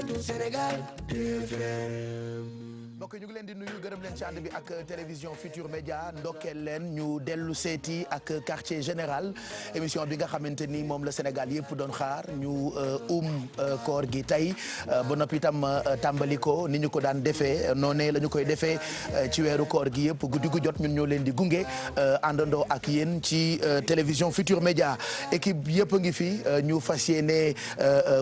rajo Sénégal TFM. mbokk ñu ngi leen di nuyu gërëm leen ci ànd bi ak télévision Futur Média ndokkeel leen ñu dellu seeti ak quartier général émission bi nga xamante ni moom la Sénégal yëpp doon xaar ñu koor gi tey ba noppi itam tàmbali ko ni ñu ko daan defee noonee la ñu koy defee ci weeru koor gi yëpp guddi gu jot ñun ñoo leen di gunge àndandoo ak yéen ci télévision Futur Média équipe yëpp a ngi fi ñu fas yéene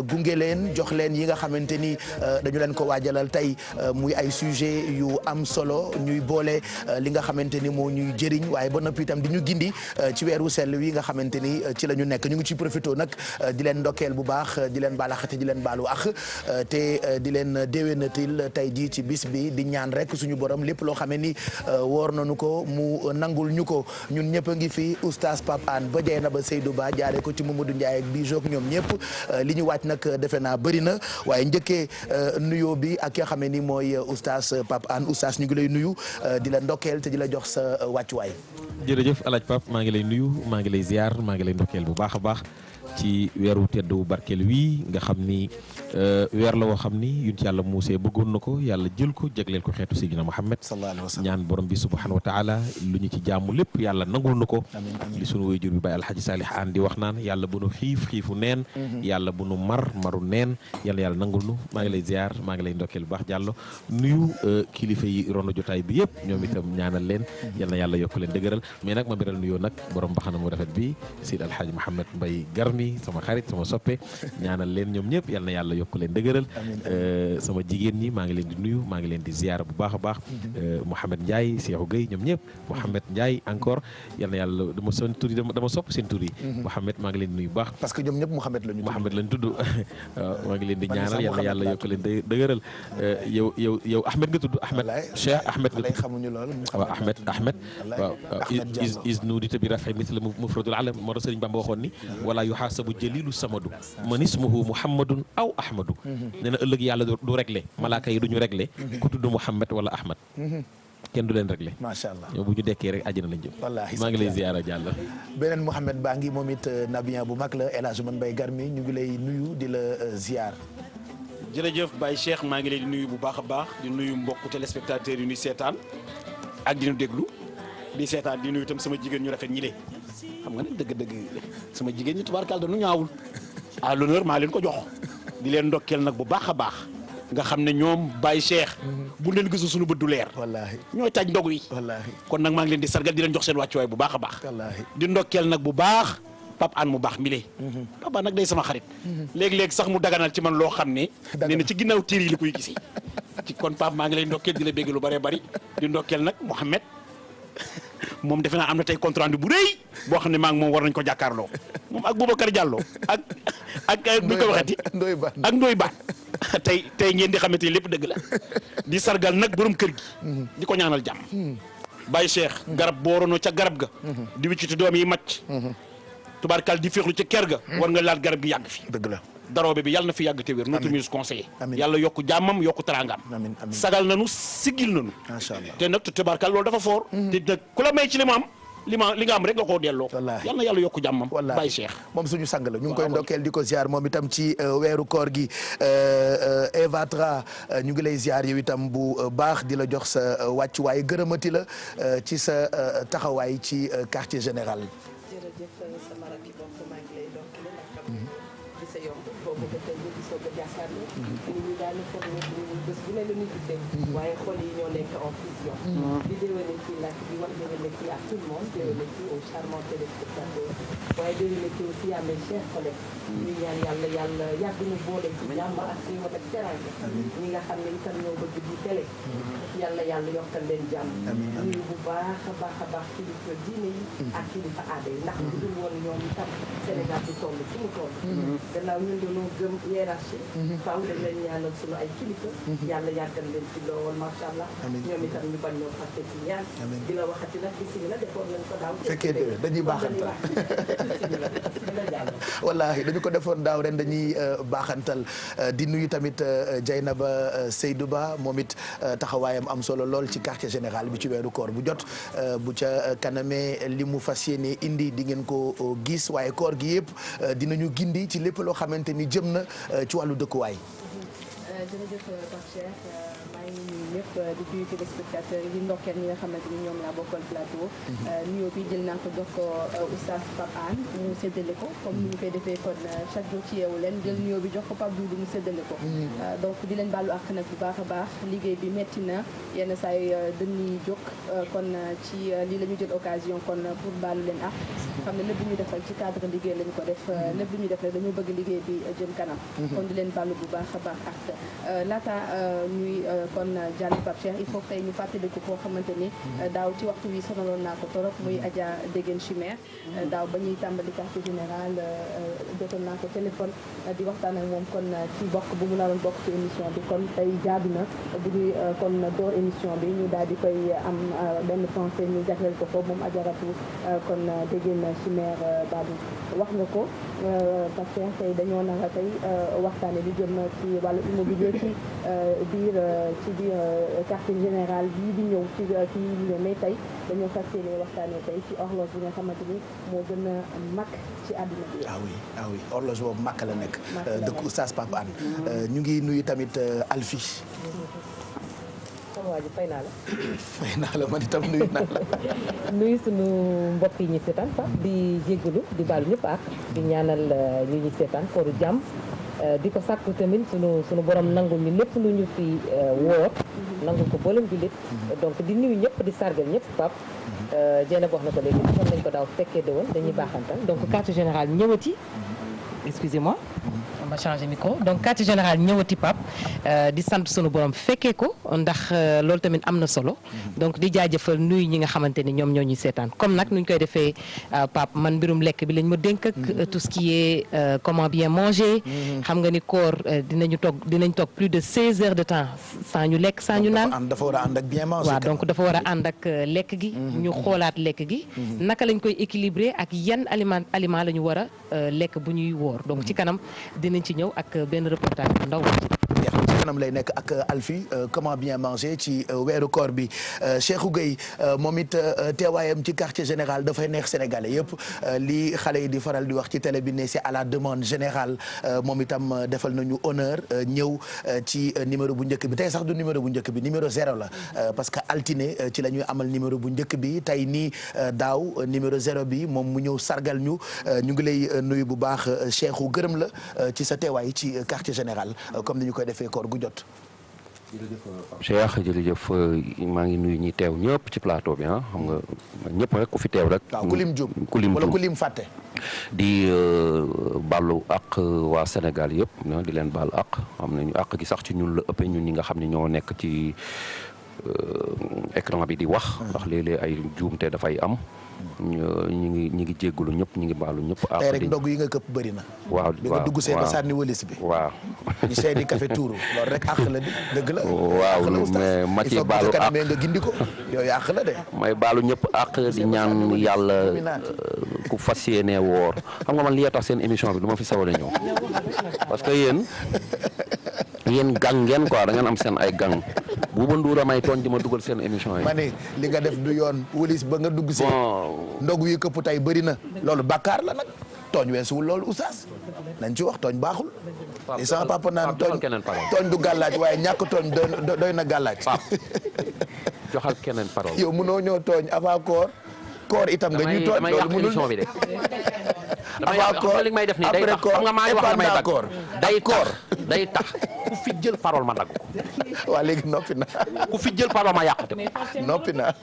gunge leen jox leen yi nga xamante ni dañu leen ko waajalal tey muy ay sujet yu am solo ñuy boole li nga xamante ni moo ñuy jëriñ waaye ba noppi itam di ñu gindi ci weeru sell wi nga xamante ni ci la ñu nekk ñu ngi ci profité nag di leen ndokkeel bu baax di leen baalaxate di leen baalu ax te di leen déwénatil tey jii ci bis bi di ñaan rek suñu borom lépp loo xamee ni woor nañu ko mu nangul ñu ko ñun ñëpp a ngi fi oustaz Pape Hann ba Dieyna ba Seydou Ba jaare ko ci Mamadou Ndiaye ak Bijou ak ñoom ñëpp li ñu wàcc nag defe naa bëri na waaye njëkkee nuyoo bi ak ki nga xamee ni mooy oustaz Pape Hann oustaz ñu ngi lay nuyu di la ndokkeel te di la jox sa wàccuwaay. jërëjëf El Hadj Pape maa ngi lay nuyu maa ngi lay ziar maa ngi lay ndokkeel bu baax a baax ci weeru teddu barkeel wii nga xam ni weer la woo xam ni yun ci yàlla muusee bëggoon na ko yàlla jël ko jagleel ko xeetu Seydina Muhammad sallallahu alayhi wa sallam ñaan borom bi subhanahu wa taala lu ñu ci jaamu lépp yàlla nangul na ko li sunu waajur bi Baye Alhaji Salih Hann di wax naan yàlla bu nu xiifu neen yàlla bu nu maru neen yàlla nangul nu maa ngi lay ziar maa ngi lay ndokkeel bu baax jàllo nuyu kilifa yi rono jotaay bi yëpp ñoom itam ñaanal leen yal na yàlla yokk leen dëgëral mais nag ma beral nuyoo nag borom baxana mu rafet bi Seydi Alhaji Mouhamed Mbaye Garmi sama xarit sama soppe ñaanal leen ñoom ñëpp yal na yàlla yokk leen dëgëral sama jigéen ñi maa ngi leen di nuyu maa ngi leen di ziar bu baax a baax Mouhamed Ndiaye Cheikhou Gueye ñoom ñëpp Mouhamed Ndiaye encore yal na yàlla dama seen tur yi dama sopp seen tur yi Mouhamed maa ngi leen di nuyu bu baax parce que ñoom ñëpp Mouhamed lañu tudd maa ngi leen di ñaanal yal na yàlla yokk leen dëgëral yow Ahmed nga tudd Ahmed Cheikh Ahmed nga tudd xamuñu loolu waaw Ahmed waaw is nuudita bi rafi misla mufradul alam moo tax Sëriñ Bamba waxoon ni wala yuhaasabu jalilu samadu man ismuhu muhammadun aw ahmadu nee na ëllëg yàlla du réglé malaaka yi duñu réglé ku tudd Muhammad wala Ahmad kenn du leen réglé macha allah ñoom bu ñu dekkee rek àjjana lañ jëm wallaahi maa ngi lay ziyaara jàll beneen Mouhamed baa ngi moom it nabiyan bu mag la El Hadj Mbaye Garmi ñu ngi lay nuyu di la ziar. jërëjëf Baye Cheikh maa ngi lay di nuyu bu baax a baax di nuyu mbokku téléspectateurs yi ñuy seetaan ak di ñu déglu di seetaan di nuyu itam sama jigéen ñu rafet ñi le xam nga ne dëgg-dëgg sama jigéen ñi tubaarkaal dañu ñaawul à l'honneur maa leen ko jox di leen ndokkeel nag bu baax a baax nga xam ne ñoom Baye Cheikh bu leen gisul suñu bët du leer wallaahi ñooy taj ndog yi wallaahi kon nag maa ngi leen di sargal di leen jox seen wàccuwaay bu baax a baax wallaahi di ndokkeel nag bu baax Pape Hann mu baax mi lee Pape Hann nag day sama xarit léegi-léegi sax mu daganal ci man loo xam ne nee na ci ginnaaw téere yi li koy gisee ci kon Pape maa ngi lay ndokkeel di la bégg lu bëree bëri di ndokkeel nag Mouhamed moom defe naa am na tey compte rendu bu rëy boo xam ne maa ngi moom war nañ ko jàkkaarloo moom ak Boubacar Diallo ak bu ñu ko waxati ak Ndoye Bane tey ngeen di xamante ni lépp dëgg la di sargal nag borom kër gi di ko ñaanal jàmm Baye Cheikh garab boo rono ca garab ga di wicciti doom yi macc tubaarkal di féexlu ca ker ga war nga laal garab gi yàgg fi dëgg la daroobe bi yàlla na fi yàgg te wér notre ministre conseiller yàlla yokku jàmmam yokku teraangam sagal nanu sigil nanu macha allah te nag tubaarkal loolu dafa foor te nag ku la may ci li ma am li nga am rek nga koo delloo yàlla na yàlla yokku jàmmam Baye Cheikh moom suñu sang la ñu ngi koy ndokkeel di ko ziar moom itam ci weeru koor gi Eva Tra ñu ngi lay ziar yow itam bu baax di la jox sa wàccuwaay gërëmati la ci sa taxawaay ci quartier général jërëjëf sama rakki bopp maa ngi lay ndokkale ndax xam di sa yomb boobu dëkkal bi di soog a jàkkaarloo nit ñi daal di foog ne bés bu ne la ñuy gisee waaye xol yi ñoo nekk en fusion di déwéne ci nag di wax déwéne ci à tout le monde déwéne ci aux charmants téléspectateurs waaye déwéne ci aussi à mes chers collègues ñu ñaan yàlla yàgg ñu boole ci jàmm ak suñu wat ak teranga ñi nga xam ne itam ñoo bëgg di télé yàlla yokkal leen jàmm nuyu bu baax a baax kilifa diine yi ak kilifa aada yi ndax bu dul woon ñoom itam Sénégal di toll fi mu toll gannaaw ñun dañoo gëm hiérarchie faaw dañ leen ñaanal suñu ay kilifa yàlla yàggal leen ci lool macha allah ñoom itam ñu bañ ñoo fàtte ci ñaan di la waxati nag bismillah defoon nañ ko daaw fekkee dé dañuy baaxantal wallaahi dañu ko defoon daaw ren dañuy baaxantal di nuyu tamit Dieynaba Seydou Ba moom it taxawaayam am solo lool ci quartier général bi ci weeru koor bu jot bu ca kanamee li mu fas yéene indi di ngeen ko gis waaye koor gi yëpp dinañu gindi ci lépp loo xamante ni jëm na ci wàllu dëkkuwaay. jërëjëf Pape Cheikh maa ngi nuyu ñëpp di nuyu téléspectateurs yi di ndokkeel ñi nga xamante ni ñoom laa bokkal plateau. nuyoo bi jël naa ko jox ko oustaz Pape Hann mu séddale ko comme ni ñu koy defee kon chaque jour ci yeewu leen jël nuyoo bi jox ko Pape Doudou mu séddale ko. donc di leen baalu àq nag bu baax a baax liggéey bi metti na yenn saa yi dañuy jóg kon ci lii la ñu jël occasion kon pour baalu leen àq. xam ne lépp lu ñu defal ci cadre liggéey lañu ko def lépp lu ñu def rek dañoo bëgg liggéey bi jëm kanam. kon di leen baalu bu baax a baax ak laata ñuy kon jàll Pape Cheikh il faut tey ñu fàttaliku koo xamante ni daaw ci waxtu wi sonaloon naa ko torop muy Adja Dégène Chimère daaw ba ñuy tàmbali quartier général jotoon naa ko téléphone di waxtaan ak moom kon ci bokk bu mu naroon bokk ci émission bi kon tey jaadu na bu ñuy kon door émission bi ñu daal di koy am benn pensée ñu jagleel ko foofu moom Adjaratou kon Dégène Chimère Babou wax nga ko Pape Cheikh tey dañoo nara tey waxtaane li jëm ci wàllu immobilier ci biir quartier général bii di ñëw ci mais tey dañoo fas yéene waxtaane tey ci horloge bi nga xamante ni moo gën a mag ci àdduna bi. ah oui horloge boobu Makka la nekk. dëkk Oustaz Pape Hann. ñu ngi nuyu tamit Alfi. sama waa ji fay naa la. fay naa la man itam nuyu naa la. nuyu sunu mbokk yi ñu seetaan sax di jéggalu di baalu ñëpp ak di ñaanal ñu ñu seetaan kooru jàmm. di ko sàkku tamit sunu borom nangul ñu lépp lu ñu fi woor nangul ko boolem jullit donc di nuyu ñëpp di sargal ñëpp Pape Dieng wax na ko léegi xam nañ ko daaw fekkee de woon dañuy baaxantal donc quartier général ñëwati excusez-moi ma changé micro donc quartier général ñëwati Pape di sant sunu borom fekkee ko ndax loolu tamit am na solo donc di jaajëfal nuyu ñi nga xamante ni ñoom ñoo ñuy seetaan comme nag nuñ koy defee Pape man mbirum lekk bi lañ ma dénk ak tout ce qui est comment bien manger xam nga ni koor dinañ toog plus de 16 heures de temps sans ñu lekk sans ñu naan dafa war a ànd ak bien manger waaw donc dafa war a ànd ak lekk gi ñu xoolaat lekk gi naka lañ koy équilibrer ak yan aliment la ñu war a lekk bu ñuy woor donc ci kanam dinañ ci ñëw ak benn reportage bu ndaw ci kanam lay nekk ak Alfi comment bien manger ci weeru koor bi Cheikhou Gueye moom it teewaayam ci quartier général dafay neex sénégalais yëpp li xale yi di faral di wax ci télé bi ne c'est à la demande générale moom itam defal nañu honneur ñëw ci numéro bu njëkk bi tey sax du numéro bu njëkk bi numéro 0 la parce que altine ci la ñuy amal numéro bu njëkk bi tey nii daaw numéro 0 bi moom mu ñëw sargal ñu ngi lay nuyu bu baax Cheikhou gërëm la ci sa teewaay ci quartier général comme ni ñu koy defee koor gu jot. Cheikh jërëjëf maa ngi nuyu ñi teew ñëpp ci plateau bi xam nga ñëpp rek ku fi teew rek. waaw ku lim jum wala ku lim fàtte. di baalu ak waa Sénégal yëpp di leen baal ak xam nañu ak gi sax ci ñun la ëppee ñun ñi nga xam ne ñoo nekk ci écran bi di wax. ndax léeg-léeg ay juumte dafay am. ñi ngi jéggalu ñëpp ñi ngi baalu ñëpp. tey rek ndog yi nga këpp bëri na. waaw bi nga dugg see ba sànni wëlis bi. waaw ñu seeni café tuuru loolu rek àq la di dëgg la. waaw mais ma ci baalu àq nga gindi ko yooyu àq la de. may baalu ñëpp àq di ñaan yàlla ku fas yéenee woor xam nga man li tax seen émission bi du ma fi sawar a ñëw parce que yéen gang ngeen quoi da ngeen am seen ay gang Bouba Ndour may tooñ di ma dugal seen émission yi. ma ne li nga def du yoon wëlis ba nga dugg see. ndog yi këpp tey bëri na loolu bàkkaar la nag tooñ weesuwul loolu oustaz nañ ci wax tooñ baaxul. li sama papa naan tooñ du gàllaaj waaye ñàkk tooñ doy na gàllaaj. joxal keneen parole. yow mënoo ñoo tooñ avant koor itam nga ñuy tooñ loolu mënul émission bi de. avant koor li may def nii day tax xam nga maa ngi wax damay dagg day koor day tax ku fi jël parole ma dagg ko. waa léegi noppi na. ku fi jël parole ma yàqate ko. noppi na.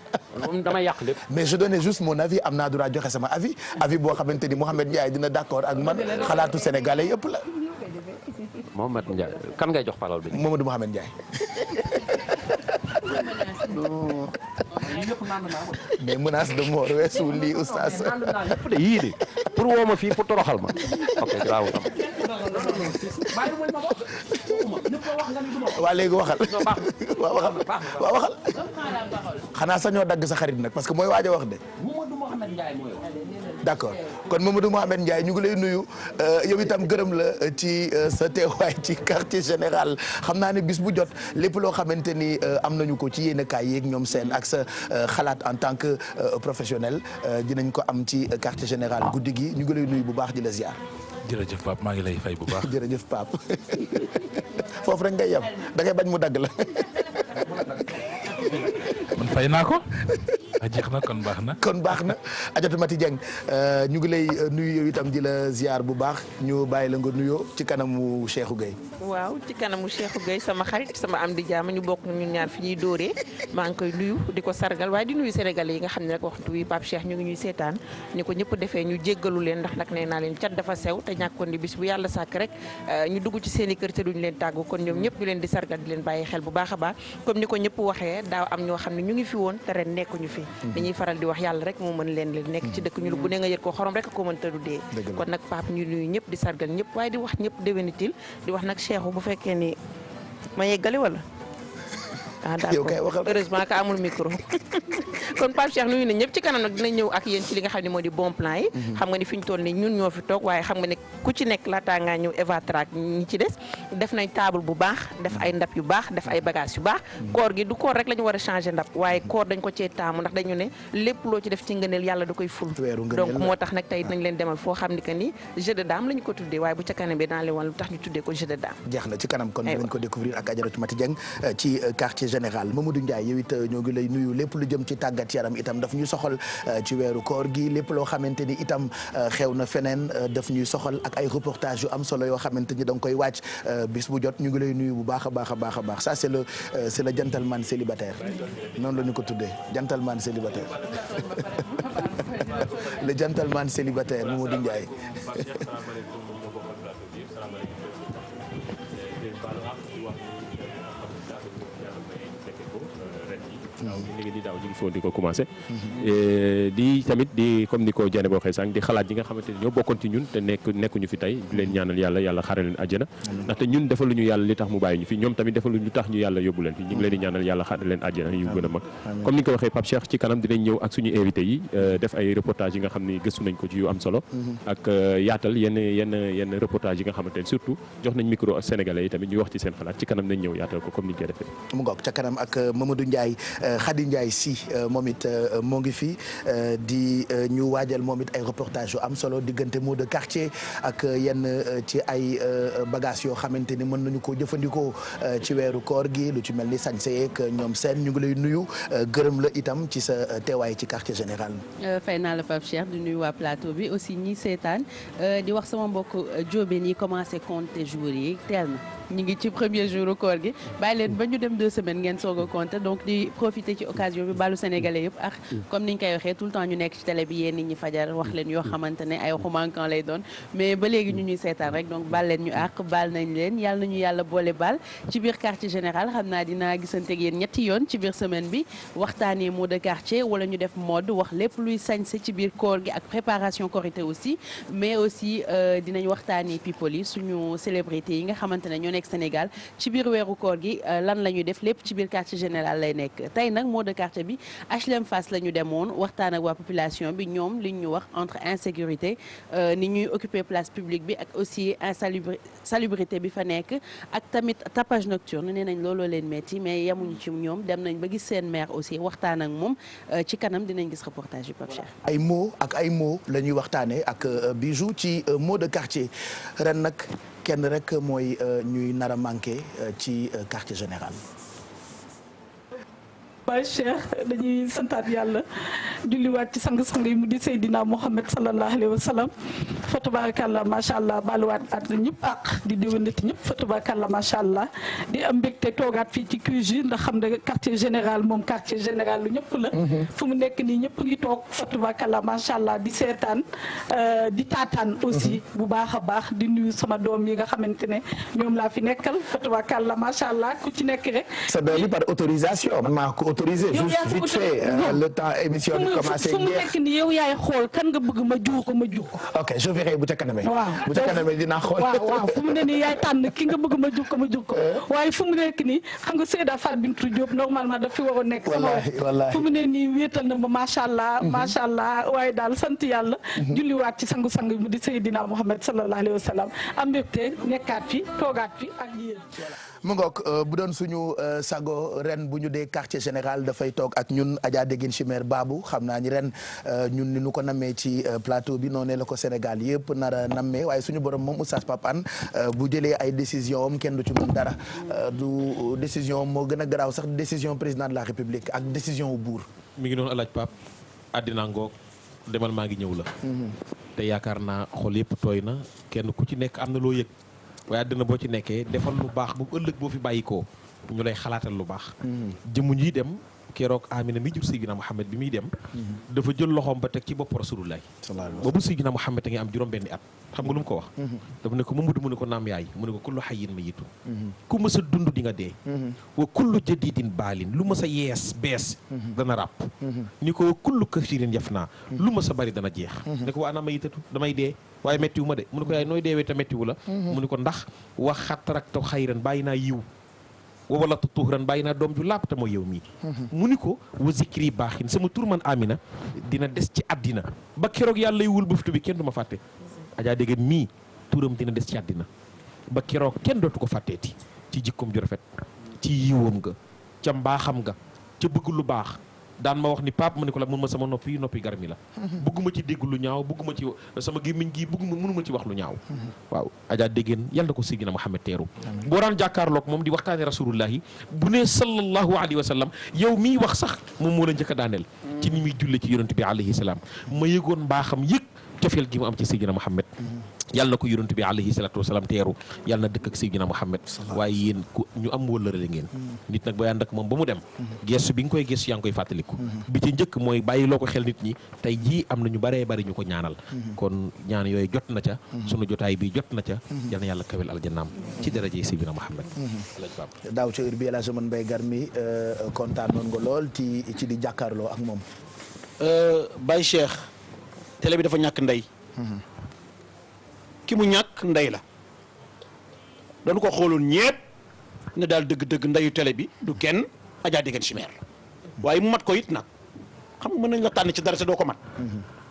damay yàq lépp. mais je donnais juste mon avis am naa droit joxe sama avis boo xamante ni Mouhamed Ndiaye dina d'accord ak man xalaatu sénégalais yëpp la. Mouhamed Ndiaye kan ngay jox parole bi. Mamadou Mouhamed Ndiaye. mais menace de mort weesu lii oustaz. yii de pour woo ma fii pour toroxal ma. ok grave. waa léegi waxal. waaw waxal. xanaa sañoo dagg sa xarit nag parce que mooy waaj a wax de. d'accord kon Mamadou Mouhamed Ndiaye ñu ngi lay nuyu yow itam gërëm la ci sa teewaay ci quartier général xam naa ne bis bu jot lépp loo xamante ni am nañu ko ci yéen a kaay yeeg ñoom seen ak sa xalaat en tant que professionnel dinañ ko am ci quartier général guddi gi ñu ngi lay nuyu bu baax di la ziar. jërëjëf Pape maa ngi lay fay bu baax. jërëjëf Pape foofu rek ngay yem da ngay bañ mu dagg la. man fay naa ko. jeex na kon baax na. kon baax na Adjatou Mati Dieng ñu ngi lay nuyu yow itam di la ziar bu baax ñu bàyyi la nga nuyoo ci kanamu Cheikhou Gueye. waaw ci kanamu Cheikhou Gueye sama xarit sama am di jaam ñu bokk ñun ñaar fi ñuy dóoree maa ngi koy nuyu di ko sargal waaye di nuyu sénégalais yi nga xam ne rek waxtu wi Pape Cheikh ñu ngi ñuy seetaan ni ko ñëpp defee ñu jéggalu leen ndax nag nee naa leen cat dafa sew te ñàkkoon di bis bu yàlla sàkk rek ñu dugg ci seen i kër te duñu leen tàggu kon ñoom ñëpp ñu leen di sargal di leen bàyyi xel bu baax a baax comme ni ko ñëpp waxee daaw am ñoo xam ne ñu ngi fi woon te ren nekkuñu fi dañuy faral di wax yàlla rek moo mën leen nekk ci dëkk ñu lu bu ne nga yër ko xorom rek ko mën te du dee kon nag Pape ñu nuyu ñëpp di sargal ñëpp waaye di wax ñëpp déwénitil di wax nag Cheikhou bu fekkee ni ma yeggale wala d'accord heureusement que amul micro kon Pape Cheikh nuyu na ñëpp ci kanam nag dina ñëw ak yéen ci li nga xam ne moo di bon plan yi xam nga ni fi ñu toll ni ñun ñoo fi toog waaye xam nga ne ku ci nekk laataa ngaa ñëw Evatrac ñi ci des def nañ table bu baax def ay ndab yu baax def ay bagages yu baax koor gi du koor rek la ñu war a changer ndab waaye koor dañ ko cee taamu ndax dañu ne lépp loo ci def ci ngëneel yàlla da koy ful donc moo tax nag tey nañ leen demal foo xam ni que ni jeu de dame la ñu ko tuddee waaye bu ca kanam bi dans les wan lu tax ñu tuddee ko jeu de dame jeex na ci kanam kon dinañ ko découvrir ak Adjatou Mati Dieng ci quartier général Mamadou Ndiaye yow it ñoo ngi lay nuyu lépp lu jëm ci tàggat yaram itam daf ñuy soxal ci weeru koor gi lépp loo xamante ni itam xew na feneen daf ñuy soxal ak ay reportage yu am solo yoo xamante ni da nga koy wàcc bis bu jot ñu ngi lay nuyu bu baax a baax a baax a baax ça c'est le gentleman célibataire noonu la ñu ko tuddee gentleman célibataire le gentleman célibataire Mamadou Ndiaye. waaw léegi di daaw ñu ngi fi woon di ko commencé di tamit di comme ni ko Diané boo waxee sànq di xalaat yi nga xamante ni ñoo bokkoon ci ñun te nekkuñu fi tey di leen ñaanal yàlla xare leen àjjana ndaxte ñun defaluñu yàlla li tax mu bàyyi ñu fi ñoom tamit defaluñu lu tax ñu yàlla yóbbu leen fi ñu ngi leen di ñaanal yàlla xare leen àjjana yu gën a mag comme ni nga ko waxee Pape Cheikh ci kanam dinañ ñëw ak suñu invité yi def ay reportage yi nga xam ni gëstu nañ ko ci yu am solo ak yaatal yenn reportage yi nga xamante ni surtout jox nañ micro ak sénégalais yi tamit ñu wax ci seen xalaat ci kanam nañ ñëw yaatal ko comme ni ñu koy defee mu ngoog ca kanam ak Mamadou Ndiaye Khady Ndiaye si moom it moo ngi fi di ñu waajal moom it ay reportage yu am solo diggante mot de quartier ak yenn ci ay bagages yoo xamante ni mën nañu ko jëfandikoo ci weeru koor gi lu ci mel ni sañse yeeg ñoom seen ñu ngi lay nuyu gërëm la itam ci sa teewaay ci quartier général. fay naa la Pape Cheikh di nuyu waa plateau bi aussi ñi seetaan di wax sama mbokk jóobeen yi commencé compter jours yi teel na. ñu ngi ci premier jour koor gi bàyyi leen ba ñu dem 2 semaines ngeen soog a compter donc di profiter ci occasion bi baalu sénégalais yëpp ak comme ni ñu koy waxee tout le temps ñu nekk ci télé bi yéen nit ñi fajar wax leen yoo xamante ne ay waxu manquant lay doon mais ba léegi ñu ñuy seetaan rek donc baal leen ñu àq baal nañ leen yàlla nañu yàlla boole baal ci biir quartier général xam naa dinaa gisante ak yéen ñetti yoon ci biir semaine bi waxtaanee mot de quartier wala ñu def mode wax lépp luy sañse ci biir koor gi ak préparation korité aussi mais aussi dinañ waxtaanee people yi suñu célébrité yi nga xamante ne ñoo nekk Sénégal ci biir weeru koor gi lan la ñuy def lépp ci biir quartier général lay nekk tey nag mot de quartier bi HLM Fass la ñu demoon waxtaan ak waa population bi ñoom li ñu wax entre insécurité ni ñuy occuper place publique bi ak aussi insalubrité bi fa nekk ak tamit tapage nocturne nee nañ looloo leen metti mais yemuñu ci ñoom dem nañ ba gis seen maire aussi waxtaan ak moom ci kanam dinañ gis reportage yu Pape Cheikh. ay mots la ñuy waxtaanee ak Bijou ci mot de quartier ren nag kenn rek mooy ñuy nar a manqué ci quartier général. Baye Cheikh dañuy santaat yàlla julliwaat ci sang-sang yi mu di Seydina Mouhamed sallallahu alayhi wa sallam fa tabarakallah macha allah baluwaat at ñëpp ak di déwénati ñëpp fa tabarakallah macha allah di am mbégte toogaat fii ci CUJ ndax xam ne quartier général moom quartier général lu ñëpp la fu mu nekk nii ñëpp ngi toog fa tabarakallah macha allah di seetaan di taataan aussi bu baax a baax di nuyu sama doom yi nga xamante ne ñoom laa fi nekkal fa tabarakallah macha allah ku ci nekk rek sa doom yi par autorisation man maa ko autorisé juste vite fait le temps émission bi commencé fu mu nekk nii yow yaay xool kan nga bëgg ma jur ko ma jur ko. ok je verrai bu ca kanamee. waaw bu ca kanamee dinaa xool. waaw fu mu ne nii yaay tànn ki nga bëgg ma jur ko ma jur ko. waaye fu mu nekk nii xam nga Seyda Fatou Bintou Diop normalement daf fi war a nekk. wallaahi fu mu ne nii wéetal na ma macha allah. macha allah waaye daal sant yàlla. julliwaat ci sangu-sang mu di Seydina Mouhamed sallallahu alayhi wa sallam am mbégte nekkaat fi toogaat fi ak yéen. mu ngoog bu doon suñu sago ren bu ñu dee quartier général dafay toog ak ñun Adja Déguène Chimère Babou xam naa ni ren ñun ni nu ko nammee ci plateau bi noonu la ko Sénégal yëpp nar a nammee waaye suñu borom moom Oustaz Pape Hann bu jëlee ay décision am kenn du ci mën dara du décision moo gën a garaaw sax décision président de la République ak décision wu buur. mi ngi noonu alaaj Pape àddina ngoog demal maa ngi ñëw la. te yaakaar naa xol yëpp tooy na kenn ku ci nekk am na loo yëg. waaye àddina boo ci nekkee defal lu baax bu ëllëg boo fi bàyyi ko ñu lay xalaatal lu baax. jëmm ñuy dem keroog Amina mi jur Seydina Mouhamed bi muy dem. dafa jël loxoom ba teg ci bopp Rasulullah. boobu Seydina Mouhamed a ngi am juróom-benni at. xam nga lu mu ko wax. dafa ne ko Mamadou mu ne ko naam yaay mu ne ko kullu hayyin mayyitun. ku mës a dund di nga dee. wa kullu jadidin baalin lu mës a yees bees. dana ràpp. ni ko kullu kasirin yaf naa. lu mës a bari dana jeex. ne ko waa ana mayyitatu damay dee. waaye méttiwu ma de mu ne ko yaay nooy deewee te méttiwu la. mu ne ko ndax wax xattarakta xayran bàyyi naa yiw. wa wala tuuran bàyyi naa doom ju lapp te mooy yow mii. mu ni ko wa zikri baaxin sama tur man Amina dina des ci àddina ba keroog yàlla lay wul buftu bi kenn du ma fàtte. Adja Déguène mii turam dina des ci àddina ba keroog kenn dootu ko fàtteeti ci jikkoom ju rafet ci yiwam nga ca mbaaxam nga ca bëgg lu baax. daan ma wax ni Pape mu ne ko la mun ma sama noppi garmi la. bëgguma ci dégg lu ñaaw bëgguma ci sama gémmiñ gi mënuma ci wax lu ñaaw. waaw Adja Déguène yàlla na ko Seydina Mouhamed teeru. boo daan jàkkaarloog moom di waxtaane rasulullahi bu ne sallallahu alayhi wa sallam yow miy wax sax moom moo la njëkk a daaneel. ci ni muy julle ci yonent bi alayhi salaam ma yëgoon mbaaxam yëg cofeel gi mu am ci Seydina Mouhamed. yàlla na ko yonent bi alayhi salaatu wasalaam teeru yàlla na dëkk ak Seydina Mouhamed waaye yéen ñu am wëllërale ngeen nit nag booy ànd ak moom ba mu dem gestu bi nga koy gestu yaa ngi koy fàttaliku bi ci njëkk mooy bàyyi loo ko xel nit ñi tey jii am na ñu baree bari ñu ko ñaanal kon ñaan yooyu jot na ca sunu jotaay bi jot na ca yal na yàlla kawel aljannaam ci daraje Seydina Mouhamed daaw ca heure bi la semaine bay garmi kontaan noon nga lool ci di jàkkaarloo ak moom Baye Cheikh télé bi dafa ñàkk ndey ki mu ñàkk ndey la dañu ko xooloon ñépp ne daal dëgg-dëgg ndeyu télé bi du kenn Adja Déguène Chimère waaye mu mat ko it nag xam nga mën nañ la tànn ci dara te doo ko mat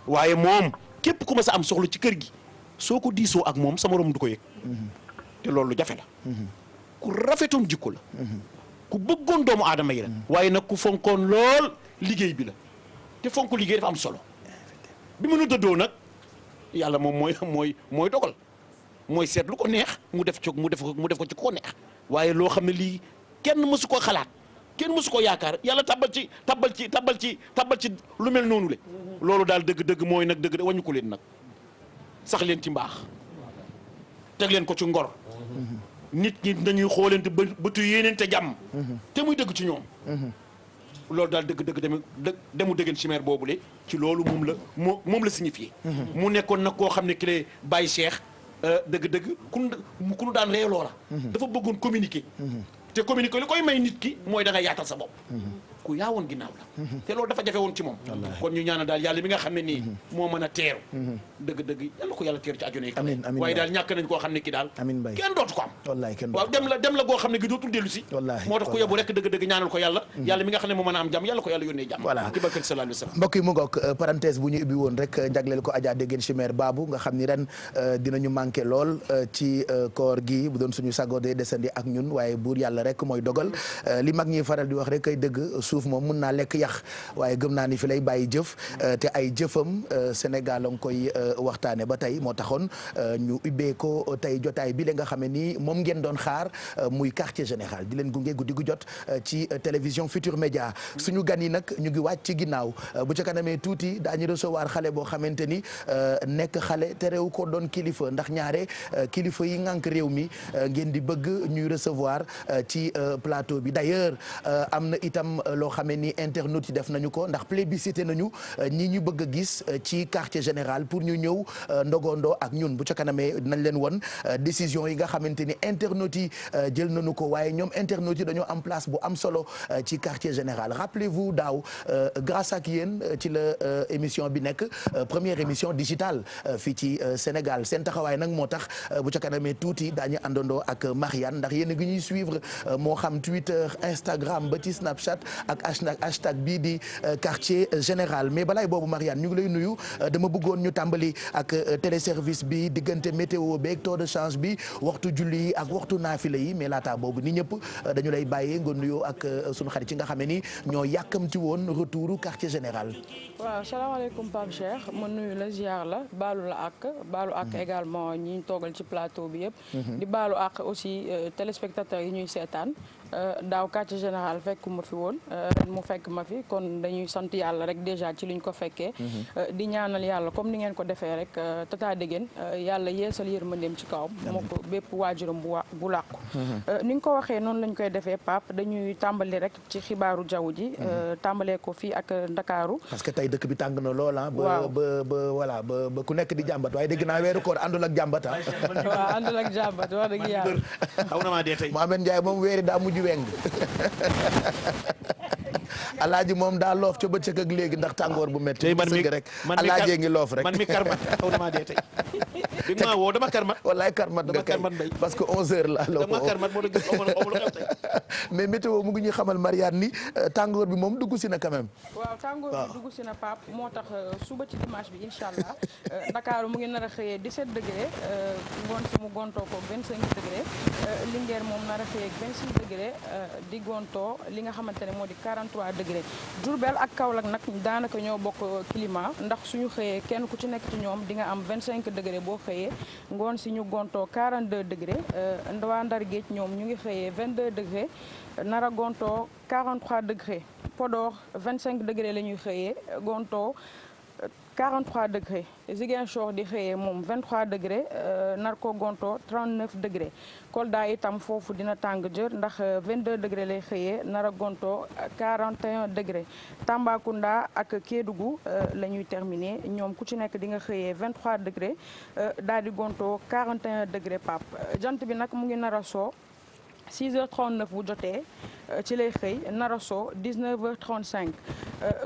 waaye moom képp ku ma sa am soxla ci kër gi soo ko diisoo ak moom sama morom du ko yëg te loolu jafe la ku rafetoon jikko la ku bëggoon doomu aadama yi la waaye nag ku fonkoon lool liggéey bi la te fonk liggéey dafa am solo bi mu nu dëddoo nag yàlla moom mooy dogal mooy seet lu ko neex mu def ko ci ko neex waaye loo xam ne lii kenn mësu ko xalaat kenn mësu ko yaakaar yàlla tabal ci lu mel noonu le loolu daal dëgg-dëgg mooy nag dëgg wañu ko leen nag sax leen ci mbaax teg leen ko ci ngor nit ñi dañuy xoolante bëtu yéeneente jàmm te muy dëgg ci ñoom loolu daal dëgg-dëgg demu Déguène Chimère boobule ci loolu moom la signifié mu nekkoon nag koo xam ne ki lay Baye Cheikh dëgg-dëgg ku nu daan ree loola dafa bëggoon communiquer te communiquer li koy may nit ki mooy da nga yaatal sa bopp ku yaawoon ginnaaw la te loolu dafa jafe woon ci moom kon ñu ñaanal daal yàlla mi nga xam ne nii moo mën a teeru dëgg-dëgg yàlla ko yàlla teeru ci àjjana yi amiin waaye daal ñàkk nañ koo xam ne ki daal amiin Mbaye kenn dootu ko am wallaay kenn waaw dem la goo xam ne gi dootul dellu si moo tax ku yebu rek dëgg-dëgg ñaanal ko yàlla yàlla mi nga xam ne moo mën a am jàmm yàlla ko yàlla yónnee jàmm voilà ci barkat sallallahu alayhi wa sallam mbokk yi mu ngoog parenthèse bu ñu ubbi woon rek jagleel ko Adja Déguène Chimère Babou nga xam ni ren dinañu manqué lool ci koor gi bu doon suñu sago de desandi ak ñun waaye buur yàlla rek mooy dogal li mag ñi faral di wax rek kay dëgg suuf moom mun naa lekk yax waaye gëm naa ni fi lay bàyyi jëf te ay jëfam Sénégal a ngi koy waxtaane ba tey moo taxoon ñu ubbee ko tey jotaay bi la nga xam ne nii moom ngeen doon xaar muy quartier général di leen gunge guddi gu jot ci télévision Futur Média suñu gan yi nag ñu ngi wàcc ci ginnaaw bu ca kanamee tuuti daañu recevoir xale boo xamante ni nekk xale te réew ko doon kilifa ndax ñaare kilifa yi ngànk réew mi ngeen di bëgg ñuy recevoir ci plateau bi d'ailleurs am na itam loo xam ne ni internautes yi def nañu ko ndax plébiscité nañu ñi ñu bëgg a gis ci quartier général pour ñu ñëw ndogondoo ak ñun bu ca kanamee dinañ leen won décision yi nga xamante ni internautes yi jël nañu ko waaye ñoom internautes yi dañoo am place bu am solo ci quartier général rappelez-vous daaw grâce ak yéen ci la émission bi nekk première émission digitale fii ci Sénégal seen taxawaay nag moo tax bu ca kanamee tuuti daañu àndandoo ak Marianne ndax yéen a ngi ñuy suivre moo xam Twitter Instagram ba ci Snapchat ak ak hashtag bii di quartier général. mais balaay boobu Marianne ñu ngi lay nuyu dama bëggoon ñu tàmbali ak téléservice bi diggante météo beeg taux de change bi waxtu julli yi ak waxtu naafila yi mais laata boobu ni ñëpp dañu lay bàyyee nga nuyoo ak sunu xarit yi nga xam ne ni ñoo yàkkamti woon retouru quartier général. waaw salaamaaleykum Pape Cheikh ma nuyu la ziar la baalu la ak également ñi ñu toogal ci plateau bi yëpp. di baalu ak aussi téléspectateurs yi ñuy seetaan. daaw quartier général fekkuma fi woon ren mu fekk ma fi kon dañuy sant yàlla rek déjà ci liñ ko fekkee di ñaanal yàlla comme ni ngeen ko defee rek tata Degen yàlla yeesal yërmandeem ci kawam moo ko bépp waajuram bu làqu ni nga ko waxee noonu lañ koy defee Pape dañuy tàmbali rek ci xibaaru jaww ji tàmbalee ko fii ak Ndakaaru parce que tey dëkk bi tàng na lool ba ku nekk di jàmbat waaye dégg naa weeru koor àndul ak jàmbat waaw àndul ak jàmbat wax dëgg yàlla xaw na maa dee tey Mohamed Ndiaye moom weeri daa mujj weng alaaji moom daa loof ca bëccëg ak léegi ndax tàngoor bu métti sëgg rek alaajee ngi loof rek man mi karmat xaw na maa dee tey bi ma woo dama karmat wallaay karmat nga kay parce que 11h la dama karmat moo tax mais météo mu ngi ñuy xamal Marianne ni tàngoor bi moom dugg si na quand même waaw tàngoor bi dugg si na Pape moo tax suba ci dimanche bi incha allah Dakar mu ngi nar a xëyee 17 degré ngoon si mu gontoo ko 25 degré Linguère moom nar a xëyee 26 degré di gontoo li nga xamante ne moo di 43 degré Diourbel ak Kaolack nag daanaka ñoo bokk climat ndax suñu xëyee kenn ku ci nekk ci ñoom di nga am 25 degré boo xëyee ngoon si ñu gontoo 42 degré waa Ndar Géej ñoom ñu ngi xëyee 22 degré nara gontoo 43 degré Podor 25 degré la ñuy xëyee gontoo 43 degré Ziguinchor di xëyee moom 23 degré nar ko gontoo 39 degré Kolda itam foofu dina tàng jër ndax 22 degré lay xëyee nar a gontoo 41 degré Tambacounda ak Kédougou la ñuy terminer ñoom ku ci nekk di nga xëyee 23 degré daal di gontoo 41 degré Pape jant bi nag mu ngi nar a soo 6h39 bu jotee ci lay xëy nara soo 19h35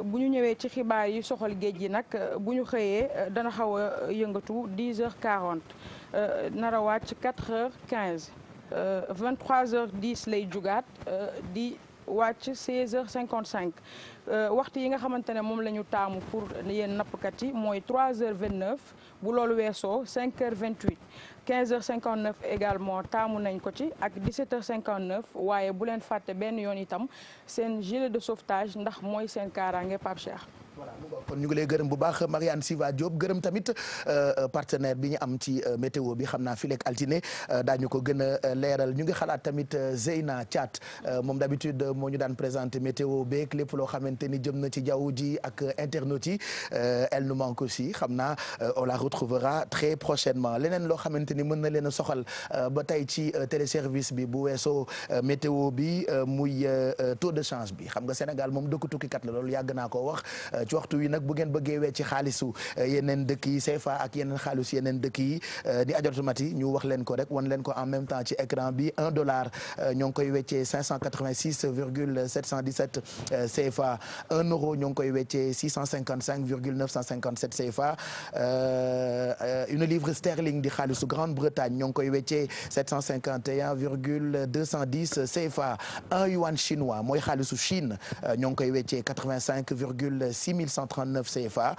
bu ñu ñëwee ci xibaar yi soxal géej gi nag bu ñu xëyee dana xaw a yëngatu 10h40 nara wàcc 4h15 23h10 lay jugaat di wàcc 16h55 waxtu yi nga xamante ne moom la ñu taamu pour yéen nappkat yi mooy 3h29 bu loolu weesoo 5h28 15h59 également taamu nañ ko ci ak 17h59 waaye bu leen fàtte benn yoon itam seen gilet de sauvetage ndax mooy seen kaaraange Pape Cheikh. voilà kon ñu ngi lay gërëm bu baax Marianne Siva Diop gërëm tamit partenaire bi ñu am ci météo bi xam naa fileeg altine daañu ko gën a leeral ñu ngi xalaat tamit Zeyna Thiat moom d'habitude moo ñu daan présenté météo beeg lépp loo xamante ni jëm na ci jaww ji ak internautes yi elle nous manque aussi xam naa on la retrouvera très prochainement leneen loo xamante ni mën na leen a soxal ba tey ci téléservice bi bu weesoo météo bi muy taux de change bi xam nga Sénégal moom dëkk tukkikat la loolu yàgg naa ko wax. ci waxtu wi nag bu ngeen bëggee wecci xaalisu yeneen dëkk yi CFA ak yeneen xaalisu yeneen dëkk yi di ajotomati ñu wax leen ko rek wan leen ko en même temps ci écran bi $1 ñoo ngi koy weccee 586,717 CFA €ñoo ngi koy weccee 655,957 CFA une livre sterling di xaalisu Grande-Bretagne ñoo ngi koy weccee 751,210 CFA un yuan chinois mooy xaalisu Chine ñoo ngi koy weccee 85,6139 CFA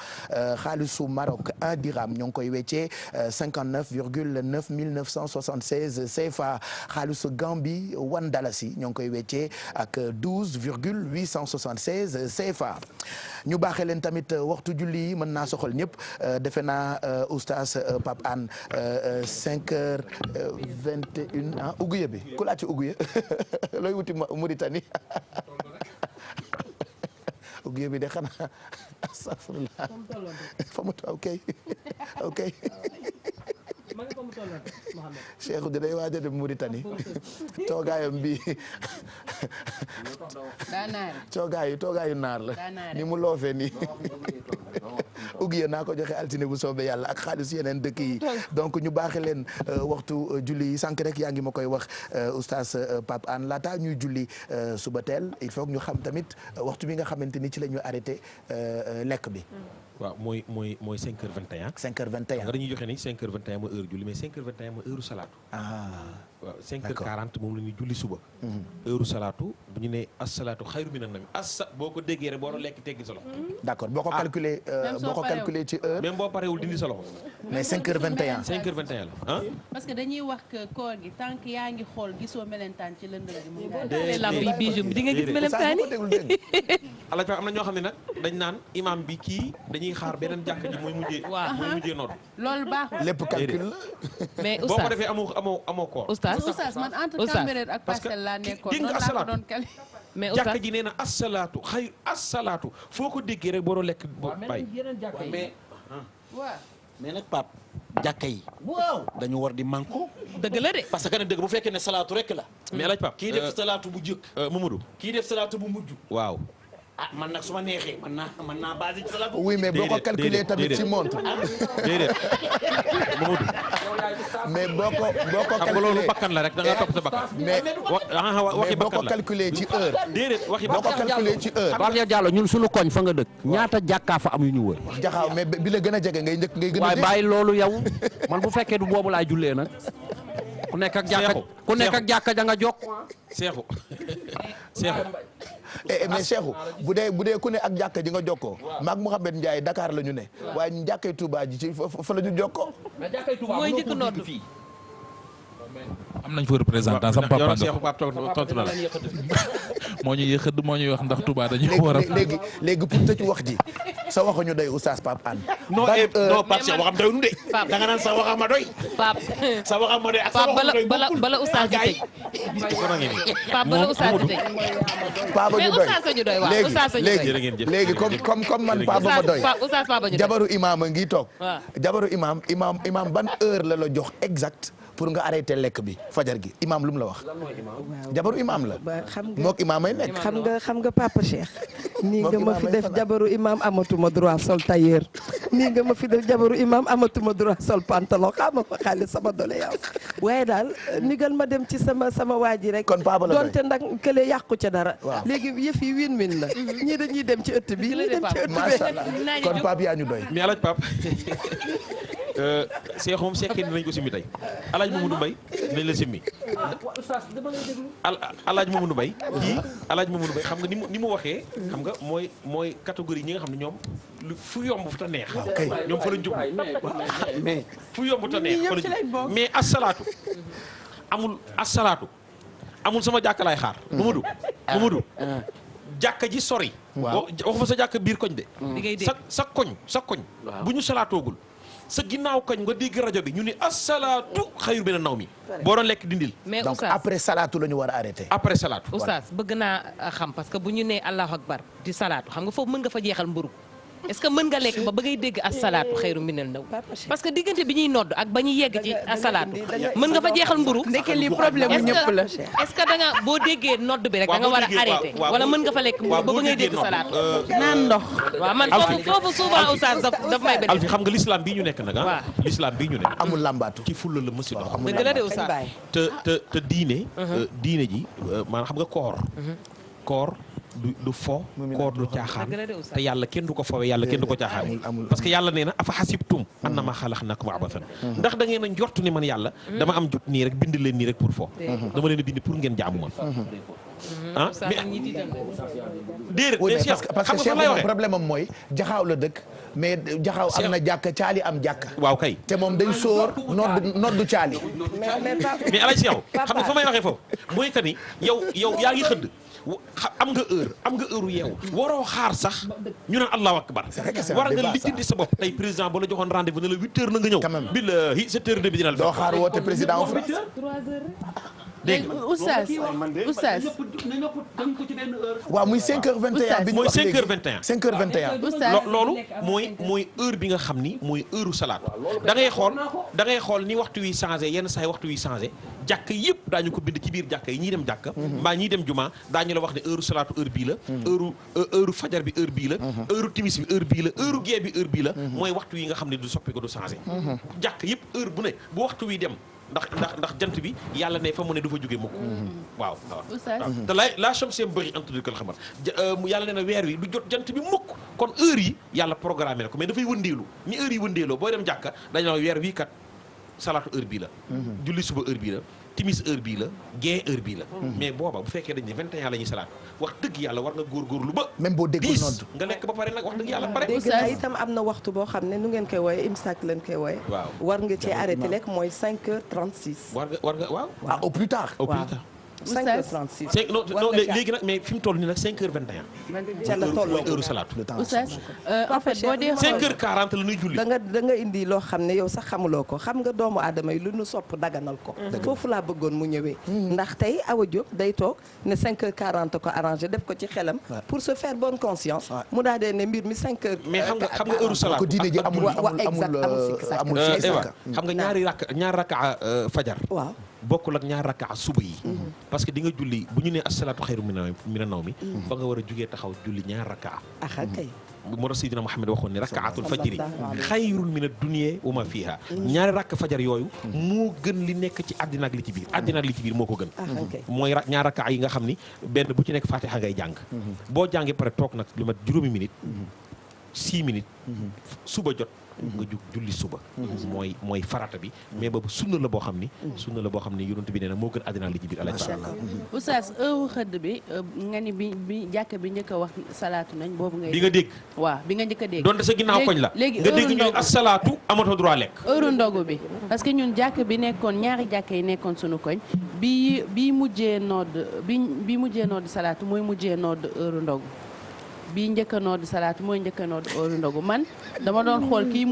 xaalisu Maroc un dirham ñoo ngi koy weccee 59,9976 CFA xaalisu Gambie one dalasi ñoo ngi koy weccee ak 12,876 CFA ñu baaxee leen tamit waxtu julli yi mën naa soxal ñëpp defe naa oustaz Pape Anne 5h21 ah uguye bi ku laaj ci uguye looy wuti Mauritanie uguye bi de xanaa astafurlah fa mu toll ok Cheikh di day waaj a dem Mauritanie toogaayam bi toogaayu naar la ni mu loofee nii ugiye naa ko joxe altine bu soobee yàlla ak xaalis yeneen dëkk yi donc ñu baaxe leen waxtu julli yi sànq rek yaa ngi ma koy wax oustaz Pape Anne laata ñuy julli suba teel il faut que ñu xam tamit waxtu bi nga xamante ni ci la ñu arrêté lekk bi waaw mooy 5h21. 5h21 nga dañuy joxe ni 5h21 mooy heure julli mais 5h21 mooy heure salaatu. waaw 5h40 moom la ñuy julli suba. heure salaatu bu ñu nee asalaatu xayru minan nawm boo ko déggee rek boo doon lekk teggi sa loxo. d'accord boo ko calculé ci heure. même boo parewul dindi sa loxo. mais 5h21. 5h21 la ah. parce que dañuy wax que koor gi tant que yaa ngi xool gisoo melentaan ci lëndëm gi mu déedéet lamp yi bijou bi di nga gis melentaan yi. ala am na ñoo xam ne nag dañ naan imam bi kii dañuy xaar beneen jàkk ji mooy mujjee nodd. loolu baaxul lépp calcul la. mais boo ko defee amoo koor. oustaz man entre Cambérène ak Parcelles laa nekkoon noonu laa ko doon kali. mais jàkka ji nee na asalaatu xayru asalaatu foo ko déggee rek boo doon lekk boo bàyyi. mais waaw mais nag Pape jàkka yi. dañu war di manko. dëgg la de. parce que nag dëgg bu fekkee ne salaatu rek la. mais alaaj Pape kii def salaatu bu jëkk. Mamadou. kii def salaatu bu mujj. waaw. man nag su ma neexee man naa basé ci salaatu. oui mais boo ko calculé tamit ci montre. déedéet Mamadou. mais boo ko xam nga loolu bakkan la rek da nga topp sa bakkan. mais waxi boo ko bakkan la calculé ci heure. déedéet waxi boo ko calculé ci heure. Pape Diallo ñun suñu koñ fa nga dëkk ñaata jàkkaa fa am yu ñu wër. jaxaaw mais bi la gën a jege ngay njëkk ngay gën a waaye dégg. bàyyi loolu yow man bu fekkee du boobu laay jullee nag ku nekk ak jàkka ja nga jokk. Seexu. mais Cheikhou bu dee ku ne ak jàkka ji nga jokkoo maag Mouhamed Ndiaye Dakar la ñu ne waaye ñu jàkkay Touba ji ci fa la ñu jokkoo. mais jàkkay Touba mooy njëkk nootu fii. am nañ fa représentant sama papa Seexu Pape tontu na la. moo ñuy xëdd moo ñuy wax ndax Touba dañu war a. léegi pour tëj wax ji sa waxuñu doy oustaz Pape Hann. non Pape sa waxam doy nu de. da nga naan sa waxam ma doy. Pape sa waxam ma doy ak sa waxam doy bala oustaz di tëj. Pape bala oustaz di tëj. Pape ñu doy mais oustaz ñu doy waaw oustaz ñu doy. léegi comme man Pape ma doy. oustaz Pape ñu doy. jabaru imam a ngi toog. waaw jabaru imam ban heure la jox exact pour nga arrêté lekk bi fajar gi imam lu mu la wax. jabaru imam la. mook imam ay nekk. xam nga Papa Cheikh. nii nga ma fi def jabaru imam amatuma droit sol tailleur. nii nga ma fi def jabaru imam amatuma droit sol pantalon xama ko xaalis sama dole yow. waaye daal nigal ma dem ci sama waa ji rek. kon Papa la doy donte nag kële yàqu ca dara. léegi yëf yi win-win la. ñii dañuy dem ci ëtt bi ñii dem ci ëtt bi. macha allah kon Pape yaa ñu doy. mais alaaj Pape Seex moom sekkee dinañ ko simmi tey alaaj Mamadou Mbaye dinañ la simmi alaaj Mamadou Mbaye kii alaaj Mamadou Mbaye xam nga ni mu waxee xam nga mooy catégorie ñi nga xam ne ñoom fu yomb fu ta neex ñoom fa lañ jub mais fu yomb ta neex fa lañ jub mais asalaatu amul sama jàkka laay xaar Mamadou jàkka ji sori waxuma sa jàkka biir koñ de sa koñ bu ñu salaatoogul sa ginnaaw kañ nga dégg rajo bi ñu ni asalaatu xayru mina nawmi boo doon lekk dindil. mais donc après salaatu la ñu war a arrêté. après salaatu oustaz bëgg naa xam parce que bu ñu nee allahu akbar di salaatu xam nga foofu mën nga fa jeexal mburu est-ce que mën nga lekk ba ngay dégg asalaatu xayru minal naw parce que diggante bi ñuy nodd ak ba ñuy yegg ci asalaatu mën nga fa jeexal mburu ndeke lii problème mu ñëpp la est-ce que da nga boo déggee nodd bi rek da nga war a arrêté wala mën nga fa lekk mburu ba ngay dégg salaatu naan ndox waaw man foofu souvent oustaz daf may benn Alfi xam nga l'islam bii ñu nekk nag ah l'islam bii ñu nekk amul lambaatu ci fulla la mësi dox dëgg la de oustaz te diine ji maanaam xam nga koor du fo koor du caaxaan te yàlla kenn du ko fowe yàlla kenn du ko caaxaan parce que yàlla nee na afa xasibtum annama xalaqnakum abathan ndax da ngeen a njortu ni man yàlla dama am jot nii rek bind leen nii rek pour fo dama leen a bind pour ngeen jaamu ma ah déedéet parce que Cheikh problème am mooy jaxaaw la dëkk mais jaxaaw am na jàkka caali am jàkka waaw kay te moom day sóor noddu caali mais alay si yow xam nga fa may waxee foofu mooy que ni yow yaa ngi xëdd am nga heure yeewu waroo xaar sax ñu naan allahu akbar war nga lijjanti sa bopp tey président ba la joxoon rendez-vous ne la 8 heures na nga ñëw billahi 7 heures de bi dina la doo xaar woote président en France dégg nga oustaz waaw muy 5h21 bi ñu wax léegi mooy 5h21 loolu mooy heure bi nga xam ni mooy heure salaat da ngay xool ni waxtu wi changé yenn saa yi waxtu wi changé jàkk yëpp daañu ko bind ci biir jàkk yi ñii dem jàkk mbaa ñii dem juma daañu la wax ne heure salaatu heure bii la heure fajar bi heure bii la heure timis bi heure bii la heure gée bi heure bii la mooy waxtu yi nga xam ne du soppi ko du changé jàkk yëpp heure bu ne bu waxtu wi dem ndax jant bi yàlla ne fa mu ne du fa jóge mukk waaw te la shamsi bëri antudikal xamar yàlla ne na weer wi du jot jant bi mukk kon heure yi yàlla programmé na ko mais dafay wëndeelu ni heure yi wëndeeloo booy dem jàkka dañu la weer wii kat salaatu heure bii la julli suba heure bii la timis heure bii la gée heure bii la mais booba bu fekkee dañ ne 21 la ñuy salaat wax dëgg yàlla war nga góorgóorlu ba même boo déggul nodd nga lekk ba pare nag wax dëgg yàlla pare dégg naa itam am na waxtu boo xam ne nu ngeen koy wooye imsak leen koy wooye waaw war nga cee arrêté lekk mooy 5h36 war nga waaw au plus tard 5h36 non léegi nag mais fi mu toll nii nag 5h21 ca la tolloo mooy heure salaatu Oustaz en fait boo dee 5h40 la ñuy julli da nga indi loo xam ne yow sax xamuloo ko xam nga doomu aadama yi lu nu sopp daganal ko foofu laa bëggoon mu ñëwee ndax tey Awa Diop day toog ne 5h40 ko arrangé def ko ci xelam pour se faire bonne conscience mu daa dee ne mbir mi 5h mais xam nga heure salaatu ko diine ji amul Ewa xam nga ñaari rakka fajar waaw bokkul ak ñaar rakka suba yi parce que di nga julli bu ñu nee asalaatu xayru mina nawmi fa nga war a jugee taxaw julli ñaar rakka kay moo tax Seydina Muhammad waxoon ne rakkaatul fajri xayrun mina dunya wa ma fiha ñaari rakk fajar yooyu moo gën li nekk ci àddina ak li ci biir àddina ak li ci biir moo ko gën mooy ñaar rakka yi nga xam ni benn bu ci nekk Fatiha ngay jàng boo jàngee pare toog nag lu mat juróomi minute 6 minutes suba jot nga jug julli suba mooy farata bi mais boobu sunna la boo xam ni yonent bi nee na moo gën àddina li ci biir macha Allah Oustaz heure xëdd bi nga ni bi jàkk bi njëkk a wax salaatu nañ boobu ngay bi nga dégg waaw bi nga njëkk a dégg donte sa ginnaaw koñ la léegi nga dégg ñu asalaatu amatoo droit lekk heure ndogu bi parce que ñun jàkk bi nekkoon ñaari jàkk yi nekkoon sunu koñ bi mujjee nodd salaatu mooy mujjee nodd heure ndogu bii njëkk a nodd salaatu mooy njëkk a nodd heure ndogu man dama doon xool kii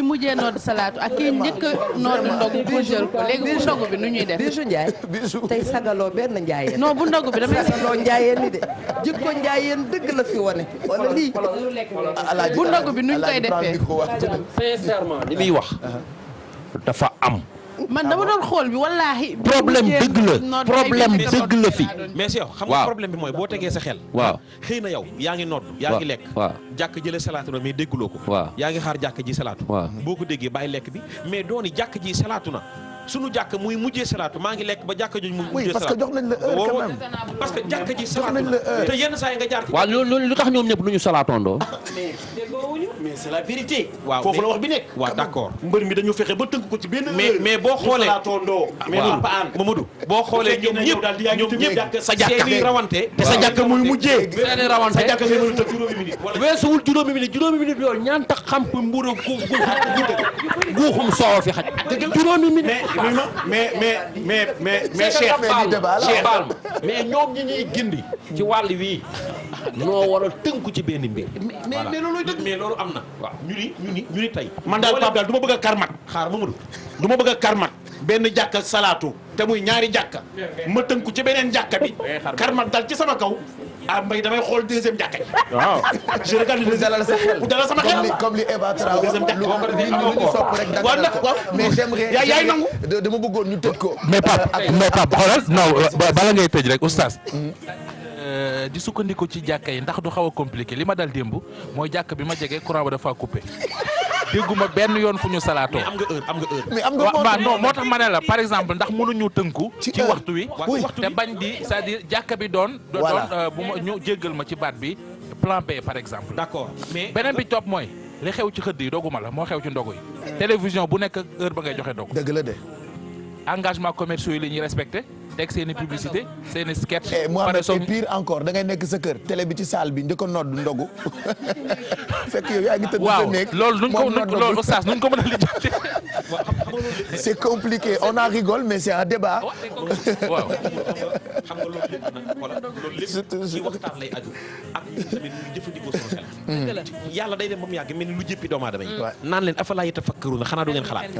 mujjee nodd salaatu ak kii njëkk a nodd ndogu pour jël ko léegi bu ndogu bi nu ñuy def Bijou Ndiaye tey sagaloo benn njaayeen non bu ndogu bi damay sagaloo njaayeen ni de jikko njaayeen dëgg la fi wane wala lii bu ndogu bi nuñ koy defee sincèrement li muy wax dafa am man dama doon xool bi wallaahi problème dëgg la fi mais si yow xam nga problème bi mooy boo tegee sa xel waaw xëy na yow yaa ngi nodd yaa ngi lekk jàkk jële salaatu na mais dégguloo ko yaa ngi xaar jàkk ji salaatu boo ko déggee bàyyi lekk bi mais dooni jàkk ji salaatu na sunu jàkk muy mujjee salaatu maa ngi lekk ba jàkk ji muy mujjee salaatu parce que jox nañ la heure quand même parce que jàkk ji salaatu na te yenn saa yi nga jaar waaw loolu lu tax ñoom ñëpp lu ñu salaatoondoo mais c'est la vérité waaw foofu la wax bi nekk waaw d'accord mbër mi dañu fexe ba tënk ko ci benn mais boo xoolee Mamadou boo xoolee ñoom ñëpp sa jàkka seeni rawante te sa jàkka muy mujjee seeni rawante sa jàkka ngay mën a tëj juróomi minute weesuwul juróomi minute yooyu ñaan tax xam ko mburu guuxum soow fi xaj juróomi minute mais Cheikh Fall mais ñoom ñi ñuy gindi ci wàll wii noo war a tënku ci benn mbir mais loolu am na waaw ñu ni tey man daal Pape daal du ma bëgg a karmat xaar Mamadou du ma bëgg a karmat benn jàkka salaatu te muy ñaari jàkka ma tënku ci beneen jàkka bi karmat dal ci sama kaw mbay damay xool deuxième jàkka yi waaw je regarde le dalal sa xel dalal sama xel comme li Eva Tra lu ñu sopp rek dagal ko mais j'aimerais yaay nangu dama bëggoon ñu tëj ko mais Pape xoolal non bala ngay tëj rek oustaz di sukkandiku ci jàkka yi ndax du xaw a compliqué li ma dal démb mooy jàkk bi ma jege courant ba dafa coupé dégguma benn yoon fu ñu salaatoo. mais am nga heure non moo tax ma ne la par exemple ndax mënuñu tënku ci waxtu wi te bañ di c'est-à-dire jàkka bi doon bu ma ñu jéggal ma ci baat bi plan B par exemple. d'accord mais beneen bi topp mooy li xew ci xëdd yi doguma la moo xew ci ndogu yi télévision bu nekk heure ba ngay joxe dog dëgg la de engagement commerciaux yi la ñuy respecté teg seen i publicité seen i sketch. Mohamed c'est pire encore da ngay nekk sa kër télé bi ci salle bi njëkk a nodd ndogu fekk yow yaa ngi tëdd sa néeg loolu loolu oustaz nuñ ko mën a lijjanti. c'est compliqué on en rigole mais c'est un débat. waaw xam nga loolu lépp nag wala loolu lépp ci waxtaan lay aju ak tamit ñu jëfandikoo sama xel. yàlla day dem ba mu yàgg mel ni lu jëppi doomu aadama yi. naan leen afalaa yatafakkaruuna xanaa du ngeen xalaat.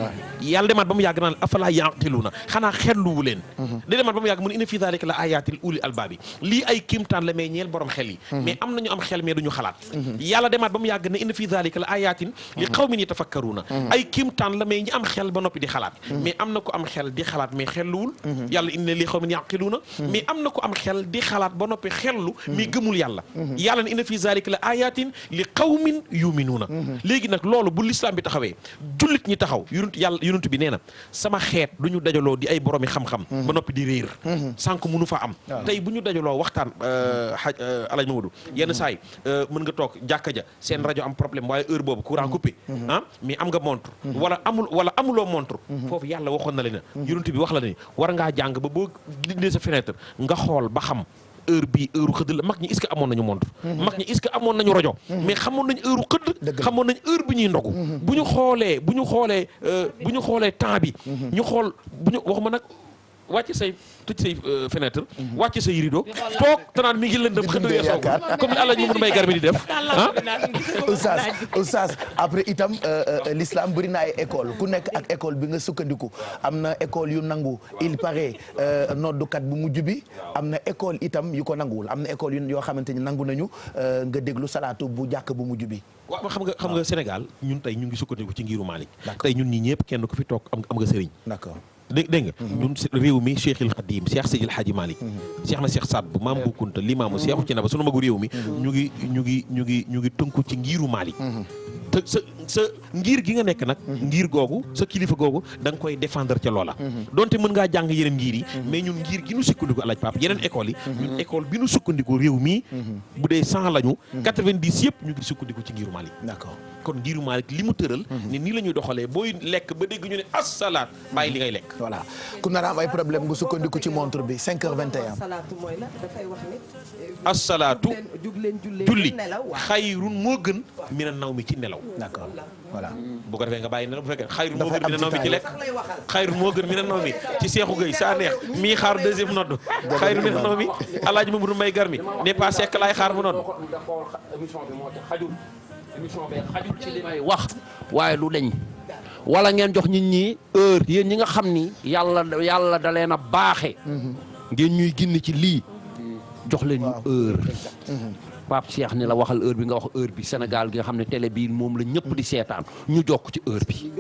yàlla demaat ba mu yàgg naan afalaa yaqiluuna xanaa xelluwu leen. demaat ba mu yàgg mu ne inna fi dhalika la ayatin uli albaabi lii ay kimtaan la mais ñeel borom xel yi mais am nañu am xel mais duñu xalaat yàlla demaat ba mu yàgg ne inna fi dhalika la ayatin li qawmin yatafakkaruuna ay kimtaan la mais ñi am xel ba noppi di xalaat mais am na ko am xel di xalaat mais xelluwul yàlla inna li qawmin yaqiluuna mais am na ko am xel di xalaat ba noppi xellu mais gëmul yàlla yàlla ne inna fi zalika la ayatin li qawmin yuminuuna léegi nag loolu bu l'islam bi taxawee jullit ñi taxaw yonent bi nee na sama xeet du ñu dajaloo di ay boroomi xam-xam ba noppi di réer sànq mënu fa am tey bu ñu dajaloo waxtaan Alaaji Mamadou yenn saa yi mën nga toog jàkka ja seen rajo am problème waaye heure boobu courant coupé mais am nga montre wala amuloo montre foofu yàlla waxoon na leen yonent bi wax la ne war ngaa jàng ba boo dindee sa fenêtre nga xool ba xam heure bii heure xëdd la mag ñi est-ce que amoon nañu montre mag ñi est-ce que amoon nañu rajo mais xamoon nañu heure xëdd xamoon nañu heure bi ñuy ndogu bu ñu xoolee temps bi ñu xool waxuma nag wàcc say tëj say fenêtre wàcc say rideau toog tanaan mi ngi lëndëm xëdd weesoo comme li àlla ñu mun may garbi di def oustaz après itam l'islam bëri na ay école ku nekk ak école bi nga sukkandiku am na école yu nangu il paraît noddukat bu mujj bi am na école itam yu ko nanguwul am na école yoo xamante ni nangu nañu nga déglu salaatu bu jàkk bu mujj bi waaw xam nga Sénégal ñun tey ñu ngi sukkandiku ci ngiru Malick tey ñun ñi ñëpp kenn ku fi toog am nga sëriñ d'accord dégg nga ñun réew mi Cheikhul Khadim Cheikh Seydil Hadji Malick Cheikh na Cheikh Saad bu Maam Bu Kunta Limaamu Cheikhu ci na ba sunu magu réew mi ñu ngi tënku ci ngiru Malick te sa ngir gi nga nekk nag ngir googu sa kilifa googu da nga koy défendre ca loola donte mën ngaa jàng yeneen ngir yi mais ñun ngir gi nu sukkandiku alaaj Pape yeneen école yi ñun école bi nu sukkandiku réew mi bu dee 100 lañu 90 yëpp ñu ngi sukkandiku ci ngiru Malick d'accord kon ngiru Malick li mu tëral ne nii la ñuy doxalee booy lekk ba dégg ñu ne assalaat bàyyi li ngay lekk voilà ku nar a am ay problème nga sukkandiku ci montre bi 5h21 salaatu mooy la dafay wax ni assalaatu julli nelaw xayrun moo gën mina naw mi ci nelaw d'accord voilà bu ko defee nga bàyyi nelaw bu fekkee xayrun moo gën mina naw mi ci lekk xayrun moo gën mina naw mi ci Seexu Gëy saa neex mii xaar deuxième nodd xayrun mina naw mi Alaaji Mamadou Mbaye Garmi n'est pas sekk laay xaar mu nodd émission bi xajul ci li may wax waaye lu deñ wala ngeen jox nit ñi heure yéen ñi nga xam ni yàlla da leen a baaxe ngeen ñuy ginn ci lii jox leen ñu heure Pape Cheikh ni la waxal heure bi nga wax heure bi Sénégal gi nga xam ne télé bi moom la ñëpp di seetaan ñu jokk ci heure bi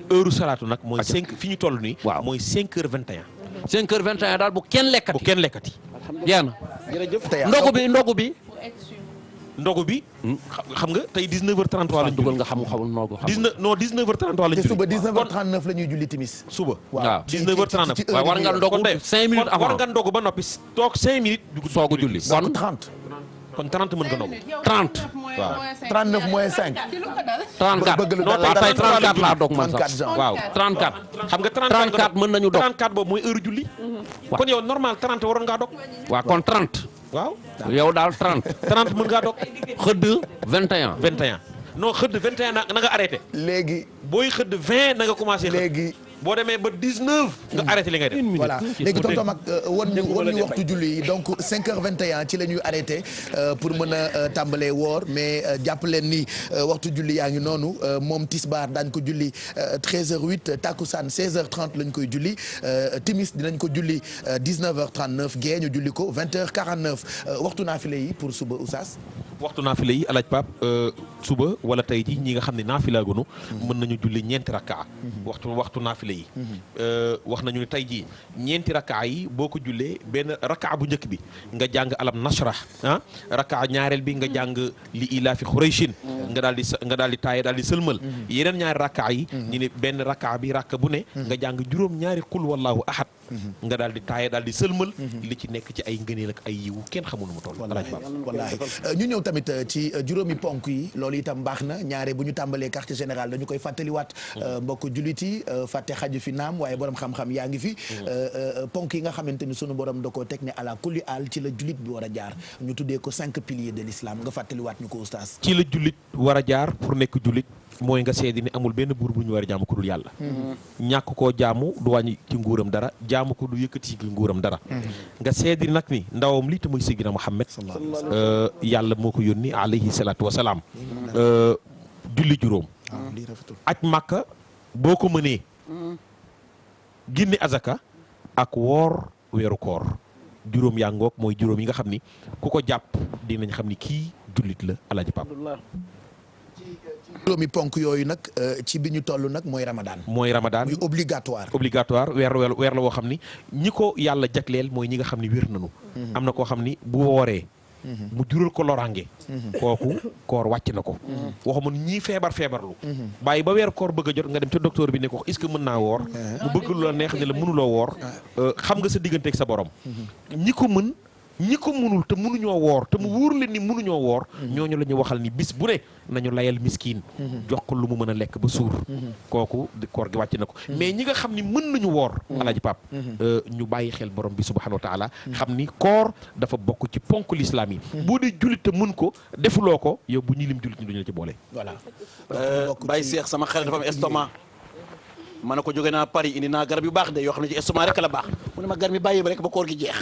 heure salaatu nag mooy 5 fi ñu toll nii waaw mooy 5h21 5h21 daal bu kenn lekkati jeex na ndogu bi ndogu bi xam nga tey 19h33 lañ dugal nga xam ndogu xam non 19h33 lañ suba 19h39 la ñuy julli timis suba waaw 19h39 waaw war nga ndogu 5 minutes avant war nga ndogu ba noppi toog 5 minutes soogu julli kon 30 mën nga ndogu 30 waaw 39 moins 5 34 non tey 34 laa dog man sax waaw 34 xam nga 34 mën nañu dog 34 boobu mooy heure julli kon yow normal 30 waroon ngaa dog waaw kon 30 waaw yow daal 30 mën ngaa dog xëdd 21 non xëdd 21 na nga arrêté léegi booy xëdd 20 na nga commencé léegi boo demee ba 19 nga arrêté li ngay def voilà léegi tonton mag won ñu waxtu julli yi donc 5h21 ci la ñuy arrêté pour mën a tàmbalee woor mais jàpp leen ni waxtu julli yaa ngi noonu moom tisbaar daañ ko julli 13h08 takkusaan 16h30 lañ koy julli timis dinañ ko julli 19h39 gee ñu julli ko 20h49 waxtu naafile yi pour suba oustaz waxtu naafile yi alaaj Pape suba wala tey ji ñi nga xam ne naafila gunu mën nañu julli ñeenti rakkaa waxtu naafile yi wax nañu ne tey jii ñeenti rakkaa yi boo ko jullee benn rakkaa bu njëkk bi nga jàng alam nashrah rakkaa ñaareel bi nga jàng li ilaafi xurayshin nga daal di taaye daal di sëlmal yeneen ñaari rakkaa yi ñu ne benn rakkaa bi rakka bu ne nga jàng juróom ñaari qul wallahu ahad nga daal di taaye daal di sëlmal li ci nekk ci ay ngëneel ak ay yiwu kenn xamul nu mu toll wallaahi ñu ñëw tamit ci juróomi ponk yi loolu itam baax na ñaare bu ñu tàmbalee quartier général dañu koy fàttaliwaat mbokk jullit yi fàtte xaju fi naam waaye borom xam-xam yaa ngi fi ponk yi nga xamante ni sunu borom da koo teg ne ala kulli aal ci la jullit bi war a jaar ñu tuddee ko 5 piliers de l'islam nga fàttaliwaat ñu ko oustaz. ci la jullit war a jaar pour nekk jullit mooy nga seedi ni amul benn buur bu ñu war a jaamu ko dul yàlla ñàkk koo jaamu du wàññi ci nguuram dara jaamu ko du yëkkati ci nguuram dara nga seedi nag ni ndawam lii te muy Seydina Muhammad yàlla moo ko yónni alayhi salaatu wasalaam julli juróom aj màkka boo ko mënee génne azaka ak woor weeru koor juróom yaa ngoog mooy juróom yi nga xam ni ku ko jàpp dinañ xam ni kii jullit la Alaaji Pape juróomi ponk yooyu nag ci bi ñu toll nag mooy Ramadan. mooy Ramadan muy obligatoire. obligatoire weer la woo xam ni ñi ko yàlla jagleel mooy ñi nga xam ni wér nañu. am na koo xam ni bu wooree. mu jural ko loraange. kooku koor wàcc na ko. waxuma ñii feebarlu. bàyyi ba weer koor bëgg a jot nga dem ca docteur bi ne ko est-ce que mën naa woor. mu bëgg lu la neex ne la mënuloo woor. xam nga sa digganteeg sa borom. ñi ko mën. ñi ko mënul te mënuñoo woor te mu wóor leen ni mënuñoo woor ñooñu la ñu waxal ni bis bu ne nañu layal miskiin jox ko lu mu mën a lekk ba suur kooku koor gi wàcc na ko mais ñi nga xam ni mën nañu woor alaaji Pape ñu bàyyi xel borom bi subhanahu wa taala xam ni koor dafa bokk ci ponk l'islam yi boo dee jullit te mën ko defuloo ko yow bu ñuy lim jullit ñi duñu la ci boole voilà Baye Cheikh sama xel dafa am estomac ma ne ko jóge naa Paris indi naa garab yu baax de yoo xam ne ci estomac rek la baax mu ne ma garab mi bàyyi ba rek ba koor gi jeex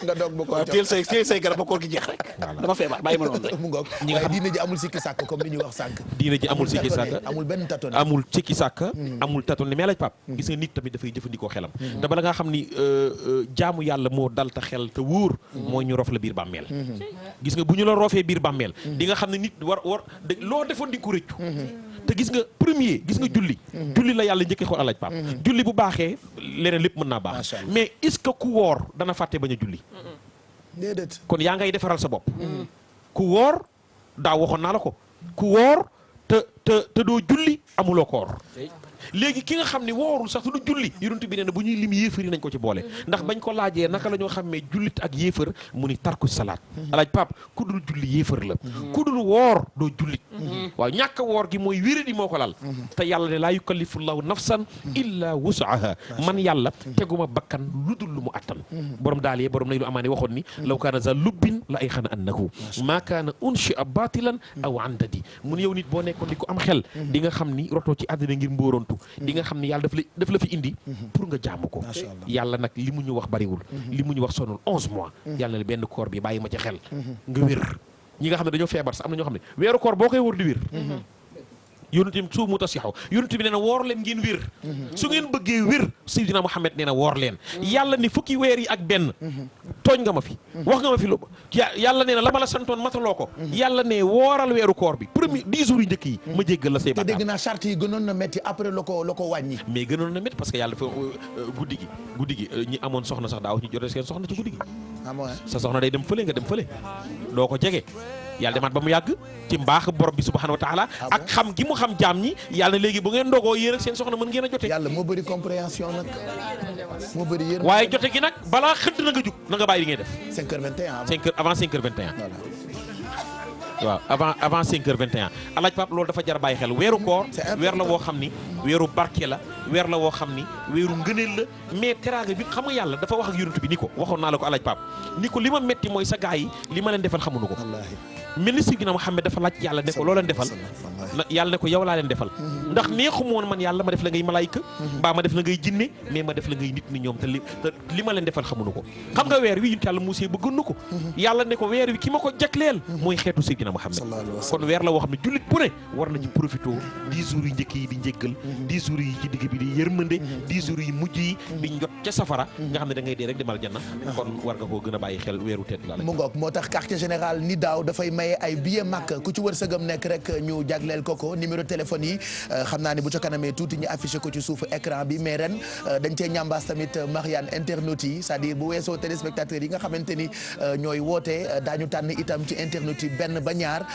nga doog ba koor teel say garab ba koor gi jeex rek dama feebar bàyyi ma noonu rek mu ngoog ñi nga xam diine ji amul sikki sàkk comme li ñuy wax sànq diine ji amul sikki sàkk amul benn tatone amul sikki sàkk amul tatone mais laaj Pape gis nga nit tamit dafay jëfandikoo xelam te bala nga xam ni jaamu yàlla moo dal ta xel te wóor mooy ñu rof la biir bàmmeel gis nga bu ñu la roofee biir bàmmeel di nga xam ne nit war loo defoon di ko rëccu te gis nga premier gis nga julli la yàlla njëkkee xool alaaj Pape julli bu baaxee leneen lépp mën naa baax mais est-ce que ku woor dana fàtte bañ a julli déedéet kon yaa ngay defaral sa bopp ku woor daa waxoon naa la ko ku woor te doo julli amuloo koor léegi ki nga xam ne woorul sax su du julli yonent bi nee na bu ñuy lim yéefar yi nañ ko ci boole ndax bañ ko laajee naka la ñoo xammee jullit ak yéefar mu ni tarku salaat alaaj Pape ku dul julli yéefar la ku dul woor doo jullit waaw ñàkk a woor gi mooy wéré di moo ko lal te yàlla ne laa yukallifu llahu nafsan illa wusaha man yàlla teguma bakkan lu dul lu mu attan borom daal yee borom nañ lu amaane waxoon ni law kaana za lubbin la ay xana annahu maa kaana unshi a batilan aw andadi mun yow nit boo nekkoon di ko am xel di nga xam ni rotoo ci àddina ngir mbóorontu di nga xam ni yàlla daf la fi indi pour nga jaamu ko yàlla nag li mu ñu wax bariwul li mu ñu wax sonul 11 mois yàlla na benn koor bi bàyyi ma ci xel nga wér ñi nga xam ne dañoo feebar sax am na ñoo xam ne weeru koor boo koy wóor di wér yonent bi suumu tasixaw yonent bi nee na woor leen ngeen wér su ngeen bëggee wér Seydina Muhammad nee na woor leen yàlla ni fukki weer yi ak benn tooñ nga ma fi wax nga ma fi lu yàlla nee na la ma la santoon mataloo ko yàlla ne wooral weeru koor bi premier 10 jours yi njëkk yi ma jéggal la say bàkkaar te dégg naa charte yi gënoon na métti après la ko wàññi mais gënoon na métti parce que yàlla dafa guddi gi ñi amoon soxna sax daaw ñu jotee seen soxna ci guddi gi sa soxna day dem fële nga dem fële doo ko jege yàlla demaat ba mu yàgg ci mbaax borom bi subhanahu wa taala ak xam gi mu xam jaam ñi yàlla léegi bu ngeen ndogoo yéen ak seen soxna mën ngeen a jote yàlla moo bëri compréhension nag moo bëri yéen waaye jote gi nag balaa xëdd na nga jug na nga bàyyi li ngay def 5h21 avant 5h21 waaw avant 5h21 alaaj Pape loolu dafa jar bàyyi xel weeru koor weer la woo xam ni weeru barke la weer la woo xam ni weeru ngëneel la mais teraanga bi xam nga yàlla dafa wax ak yonent bi ni ko waxoon naa la ko alaaj Pape ni ko li ma metti mooy sa gaa yi li ma leen defal xamuñu ko ministre gi na Muhammad dafa laaj yàlla ne ko loo leen defal yàlla ne ko yow laa leen defal ndax neexuma woon man yàlla ma def la ngay malaayka mbaa ma def la ngay jinne mais ma def la ngay nit ni ñoom te li ma leen defal xamuñu ko xam nga weer wi yunti yàlla Muusaa bëggoon na ko yàlla ne ko weer wi ki ma ko jagleel mooy xeetu Seydina Muhammad kon weer la woo xam ne jullit bu ne war na ci profité 10 jours yi njëkk yi di njéggal 10 jours yi ci digg bi di yërmande 10 jours yi mujj yi di njot ca safara nga xam ne da ngay dee rek demal janna kon war nga koo gën a bàyyi xel weeru tedd la mu ngoog moo tax quartier général ni daaw dafay maye ay billet màkk ku ci wërsëgam nekk rek ñu jagleel ko numéro téléphone yi xam naa ni bu ca kanamee tuuti ñu affiché ko ci suufu écran bi mais ren dañ cee ñambaas tamit Marianne internautes yi c'est-à-dire bu weesoo téléspectateurs yi nga xamante ni ñooy woote daañu tànn itam ci internautes yi benn ba ñaar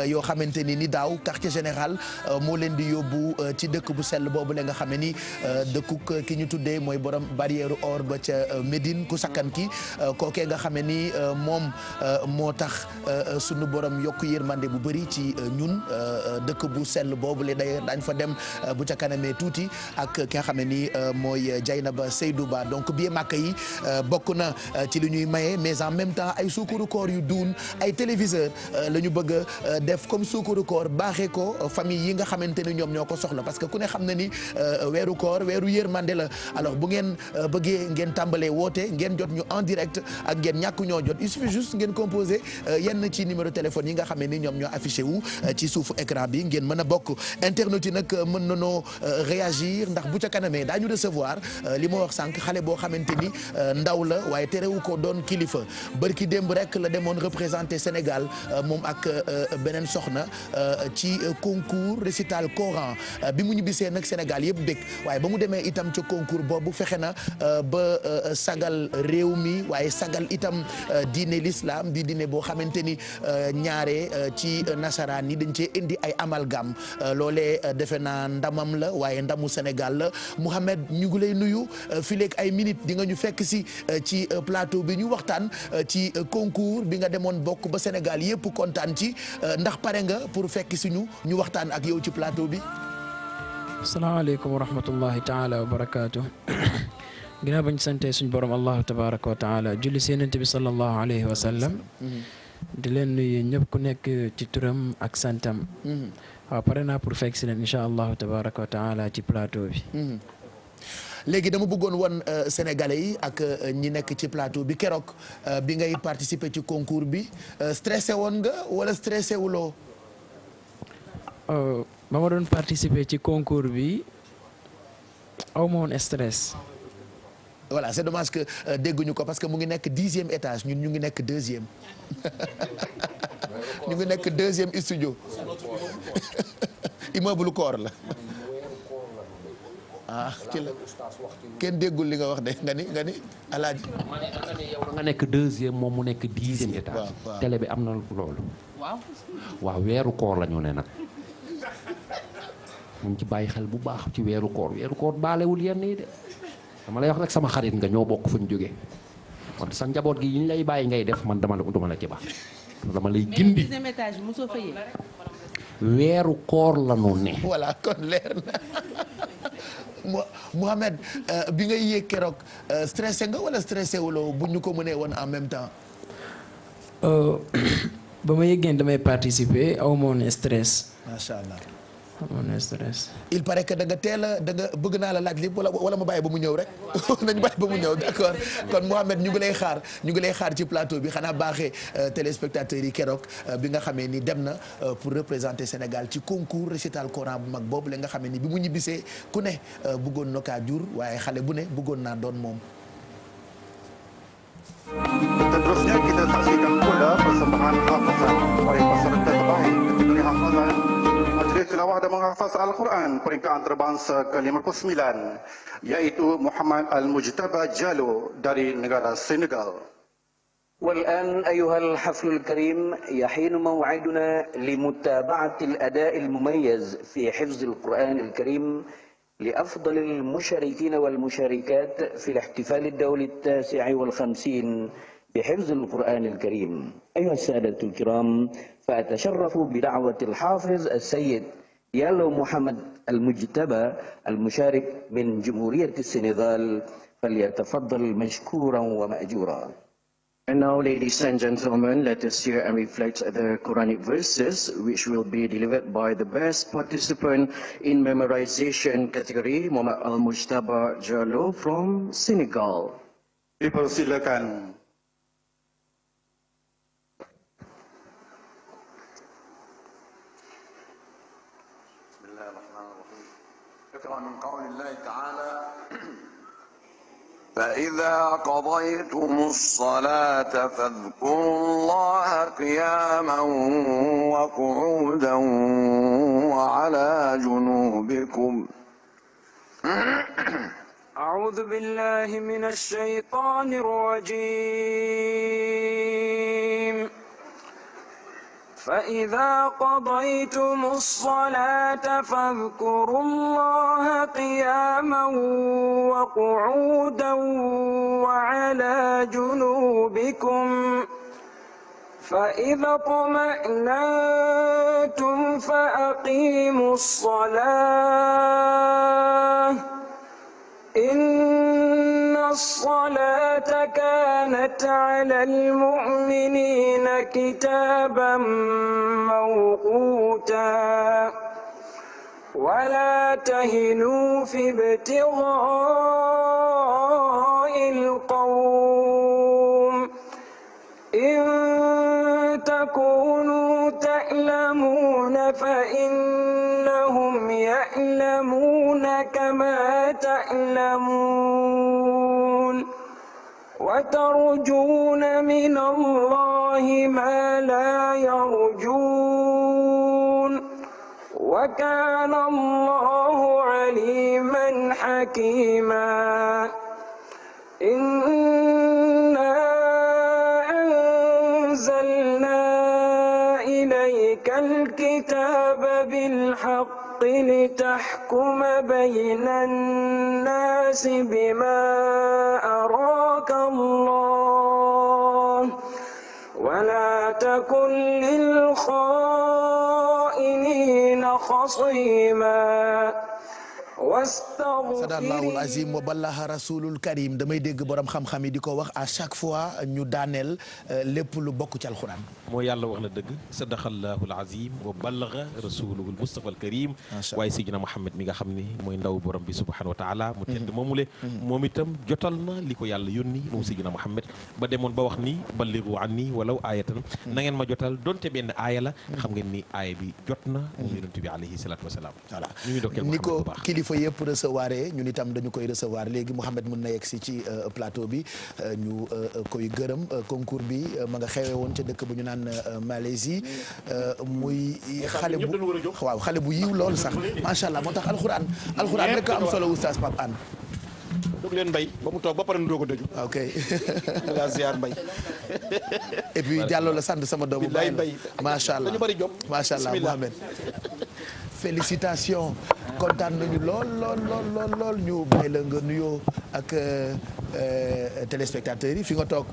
yoo xamante ni daaw quartier général moo leen di yóbbu ci dëkk bu sell boobu la nga xam ne ni dëkkuk ki ñu tuddee mooy borom barrière or ba ca Médine ku sakkan ki kookee nga xam ne ni moom moo tax sunu borom yokk yërmande bu bëri ci ñun dëkk bu sell boobu la d'ailleurs daañ fa dem bu ca kanamee tuuti ak ki nga xam ne ni mooy Dieynaba Seydou Ba donc billet màkk yi bokk na ci li ñuy maye mais en même temps ay suukaru koor yu duun ay téléviseur la ñu bëgg a def comme suukaru koor baaxee ko famille yi nga xamante ni ñoom ñoo ko soxla parce que ku ne xam na ni weeru koor weeru yërmande la alors bu ngeen bëggee ngeen tàmbalee woote ngeen jot ñu en direct ak ngeen ñàkk ñoo jot il suffit juste ngeen composé yenn ci numéro téléphone yi nga xam ne ni ñoom ñoo affiché wu ci suufu écran bi ngeen mën a bokk. Internautes yi nag mën nanoo réagir ndax bu ca kanamee daañu recevoir li ma wax sànq xale boo xamante ni ndaw la waaye terewu ko doon kilifa bërki démb rek la demoon représenter Sénégal moom ak beneen soxna ci concours récital Coran bi mu ñibbisee nag Sénégal yëpp bég waaye ba mu demee itam ca concours boobu fexe na ba sagal réew mi waaye sagal itam diine l'islam di diine boo xamante ni ñaare ci nasaraan yi dañ cee indi ay amalgame loolee defe naa ndamam la waaye ndamu Sénégal la Mouhamed ñu ngi lay nuyu fileeg ay minutes di nga ñu fekk si ci plateau bi ñu waxtaan ci concours bi nga demoon bokk ba Sénégal yëpp kontaan ci ndax pare nga pour fekk si ñu waxtaan ak yow ci plateau bi. asalaamaaleykum wa rahmatullahi taala wa barakaatu. ginnaaw bañ sante suñu borom allahu tabaraka wa taala julli si Yonent bi sallallahu alayhi wa sallam. di leen nuyu ñëpp ku nekk ci turam ak santam. waaw pare naa pour fekk si leen incha allahu tabaraka wa taala ci plateau bi. léegi dama bëggoon wan sénégalais yi ak ñi nekk ci plateau bi keroog bi ngay participer ci concours bi stressé woon nga wala stressé wuloo. ba ma doon participer ci concours bi aw ma woon stress. voilà c'est dommage que dégguñu ko parce que mu ngi nekk 10e étage ñun ñu ngi nekk 2e ñu ngi nekk 2e studio immeuble koor la. ah ci la kenn déggul li nga wax de nga ni alaaji. yow nga nekk 2e moom mu nekk 10e étage. télé bi am na loolu. waaw weeru koor la ñu ne nag. mu ci bàyyi xel bu baax ci weeru koor baalewul yenn yi de dama lay wax rek sama xarit nga ñoo bokk fu ñu jógee kon sa njaboot gi yi ñu lay bàyyi ngay def man dama la ci baax dama lay gindi. mais étage mosoo fa yéeg. weeru koor la ñu ne. voilà kon leer na Mouhamed bi ngay yéeg keroog stressé nga wala stressé wuloo bu ñu ko mënee woon en même temps. ba ma yëggee damay participer aw ma woon stress. macha allah. amoon stress. il paraît que da nga teel a da nga bëgg naa la laaj lépp wala ma bàyyi ba mu ñëw rek nañu bàyyi ba mu ñëw d'accord kon Mouhamed ñu ngi lay xaar ci plateau bi xanaa baaxee téléspectateurs yi keroog bi nga xamee ni dem na pour représenter Sénégal ci concours récital Coran bu mag boobu la nga xamee ni bi mu ñibbisee ku ne bëggoon na kaa jur waaye xale bu ne bëggoon naa doon moom. Terusnya kita saksikan pula persembahan hafazan oleh peserta terbaik kategori hafazan Majlis Tilawah dan Menghafaz Al-Quran peringkat antarabangsa ke-59 yaitu Muhammad Al-Mujtaba Jallo dari negara Senegal. والآن أيها الحفل الكريم يحين موعدنا لمتابعة الأداء المميز في حفظ القرآن الكريم لأفضل المشاركين والمشاركات في الاحتفال الدولي 59 بحفظ القرآن الكريم. أيها السادة الكرام، فأتشرف بدعوة الحافظ السيد يالو محمد المجتبى المشارك من جمهورية السنغال فليتفضل مشكورا ومأجورا. And now, ladies and gentlemen, let us hear and reflect the Quranic verses, which will be delivered by the best participant in memorization category, Muhammad Al-Mujtaba Jallo from Senegal. Dipersilakan. Bismillahirrahmanirrahim. Iqra min qawlillahi ta'ala. فإذا قضيتم الصلاة فاذكروا الله قياما وقعودا وعلى جنوبكم. أعوذ بالله من الشيطان الرجيم. فإذا قضيتم الصلاة فاذكروا الله قياما وقعودا وعلى جنوبكم فإذا اطمأننتم فأقيموا الصلاة إن الصلاة كانت على المؤمنين كتابا موقوتا ولا تهنوا في ابتغاء القوم إن تكونوا تعلمون فإنهم يعلمون كما تعلمون وترجون من الله ما لا يرجون وكان الله عليما حكيما إنا أنزلنا إليك الكتاب بالحق لتحكم بين الناس بما أراك الله ولا تكن للخائنين خصيما sadaqallahul azim wa ballaha rasulul karim damay dégg borom xam-xam yi di ko wax à chaque fois ñu daaneel lépp lu bokk ci alxuraan. moo yàlla wax na dëgg sadaqallahul azim wa ballaha rasuluhul mustafa al karim waaye Seydina Muhammad mi nga xam ni mooy ndaw borom bi subhanahu wa taala mu tedd moomule moom itam jotal na li ko yàlla yónni moom Seydina Muhammad ba demoon ba wax ni balligu anni walaw aayatan na ngeen ma jotal donte benn aaya la xam ngeen ni aaya bi jot na moom yonent bi alayhi salaatu wasalaam. voilà ñu ngi dokkeel ni ko kilifa yëpp recevoir ñun itam dañu koy recevoir léegi Mouhamed mën na yegg si ci plateau bi ñu koy gërëm concours bi ma nga xewee woon ca dëkk bu ñu naan Malaisie muy xale bu waaw xale bu yiw lool sax macha allah moo tax alxuraan rek am solo oustaz Pape Hann. dog leen mbay ba mu toog ba pare nu doog a dëju. ok la ziar mbay. et puis Diallo la sant sama doomu baay mbay macha allah dañu bari jom macha allah Mouhamed félicitations kontaan nañu lool ñu bàyyi la nga nuyoo ak téléspectateurs yi fi nga toog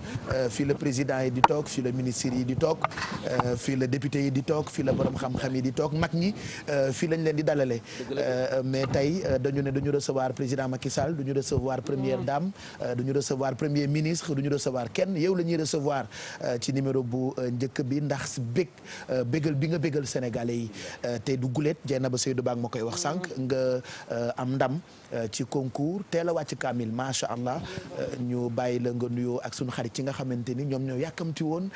fii la président yi di toog fii la ministre yi di toog fii la député yi di toog fii la borom xam-xam yi di toog mag ñi fii lañ leen di dalale mais tey dañu ne duñu recevoir président Macky Sall duñu recevoir première dame duñu recevoir premier ministre duñu recevoir kenn yow la ñuy recevoir ci numéro bu njëkk bi ndax bégal bi nga bégal sénégalais yi te du gulet Dieynaba Seydou Ba ma koy wax sànq nga am ndam ci concours teel a wàcc kaamil macha allah ñu bàyyi la nga nuyoo ak sunu xarit ci nga xamante ni ñoom ñoo yàkkamti woon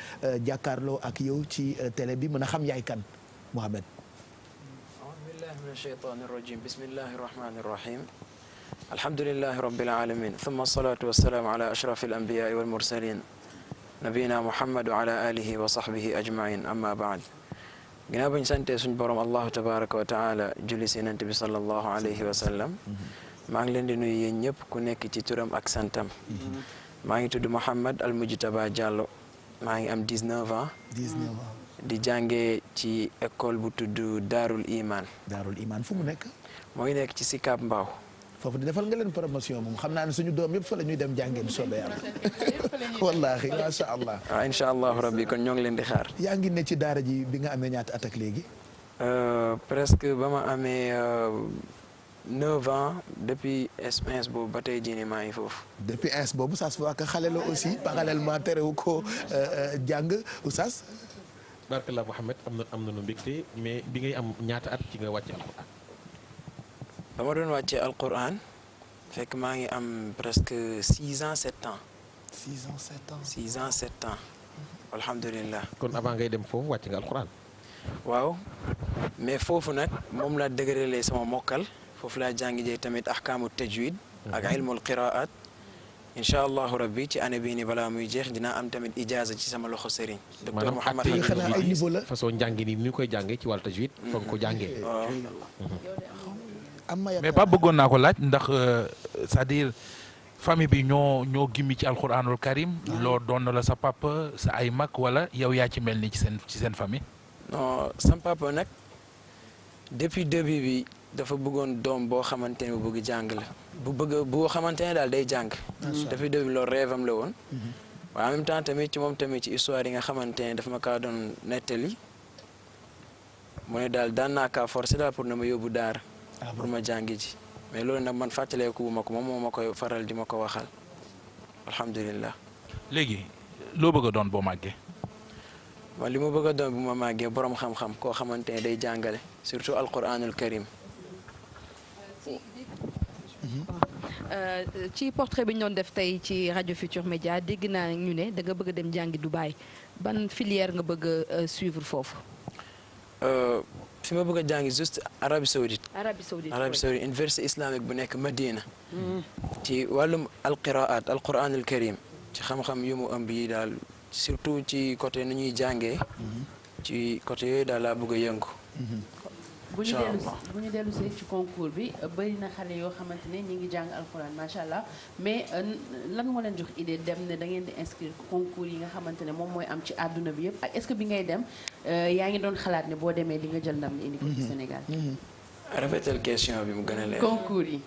jàkkaarloo ak yow ci télé bi mën a xam yaay kan Mouhamed. a'uuzu billahi mina shaytaani rajiim bismillahi rahmaani rahiim alhamdulillahi rabbil aalamiin thumma salaatu wassalaamu ala ashrafil anbiyaai wal mursaliin nabiyina Muhammad wa ala alihi wa sahbihi ajmain amma baad ginnaaw bañ sante suñ borom allahu tabaraka wa taala julli si yonent bi sallallahu alayhi wa sallam maa ngi leen di nuyu yéen ñëpp ku nekk ci turam ak santam maa ngi tudd Mouhamed Al Mujtaba Diallo maa ngi am 19 ans di jàngee ci école bu tudd Daarul Iman fu mu nekk moo ngi nekk ci Sicap Mbao foofu di defal nga leen promotion moom xam naa ne suñu doom yëpp fa la ñuy dem jàngeen soobee yàlla wallaahi macha allah waaw incha allahu rabbi kon ñoo ngi leen di xaar yaa ngi ne ci daara ji bi nga amee ñaata at ak léegi presque ba ma amee 9 ans depuis ins boobu ba tey jii nii maa ngi foofu depuis ins boobu ça se voit que xale la aussi parallèlement terewu ko jàng oustaz barkallah Mouhamed am na nu mbégte mais bi ngay am ñaata at ci nga wàcc alquran dama doon wàccee alquran fekk maa ngi am presque 6 ans 7 ans 6 ans 7 ans 6 ans 7 ans alhamdulilah kon avant ngay dem foofu wàcc nga alquran waaw mais foofu nag moom laa dëgëralee sama mokkal foofu laa jàngi jee tamit ahkaamu tajwid ak ilmul qiraat incha allahu rabbi ci année bii nii balaa muy jeex dinaa am tamit ijaaza ci sama loxo sëriñ docteur Mouhamed xanaa ay niveau la façon njàngi ni ñu koy jàngee ci wàllu tajwid foog nga ko jàngee mais ba bëggoon naa ko laaj ndax c'est-à-dire famille bi ñoo gimmi ci alquranul karim loo doon la sa papa sa ay mag wala yow yaa ci mel ni ci seen famille non sam papa nag depuis début bi dafa bëggoon doom boo xamante ne bu bëgg jàng la boo xamante ne daal day jàng depuis début loolu rêve am la woon waaye en même temps tamit ci moom tamit ci histoire yi nga xamante ne dafa ma kaa doon nettali mu ne daal daan naa kaa forcé daal pour na ma yóbbu daara pour ma jàngi ji mais loolu nag man fàttaleeku bu ma ko moom moo ma koy faral di ma ko waxal alhamdulilah léegi loo bëgg a doon boo màggee man li ma bëgg a doon bu ma màggee borom xam-xam koo xamante ne day jàngale surtout alquranul karim ci portrait bi ñu doon def tey ci rajo Futur Média dégg naa ñu ne da nga bëgg a dem jàngi Dubaï ban filière nga bëgg a suivre foofu. fi ma bëgg a jàngi juste Arabie Saoudite. Arabie Saoudite université islamique bu nekk Madina. ci wàllum alqiraat alquran al karim ci xam-xam yu mu ëmb yi daal surtout ci côté nu ñuy jàngee. ci côté yooyu daal laa bëgg a yëngu. bu ñu dellu see ci concours bi bëri na xale yoo xamante ne ñi ngi jàng alxuraan macha allah mais lan moo leen jox idée dem ne da ngeen di inscrire concours yi nga xamante ne moom mooy am ci àdduna bi yëpp ak est-ce que bi ngay dem yaa ngi doon xalaat ne boo demee di nga jël ndam li indi ko ci Sénégal. rafetal question bi mu gën a leer. concours yi.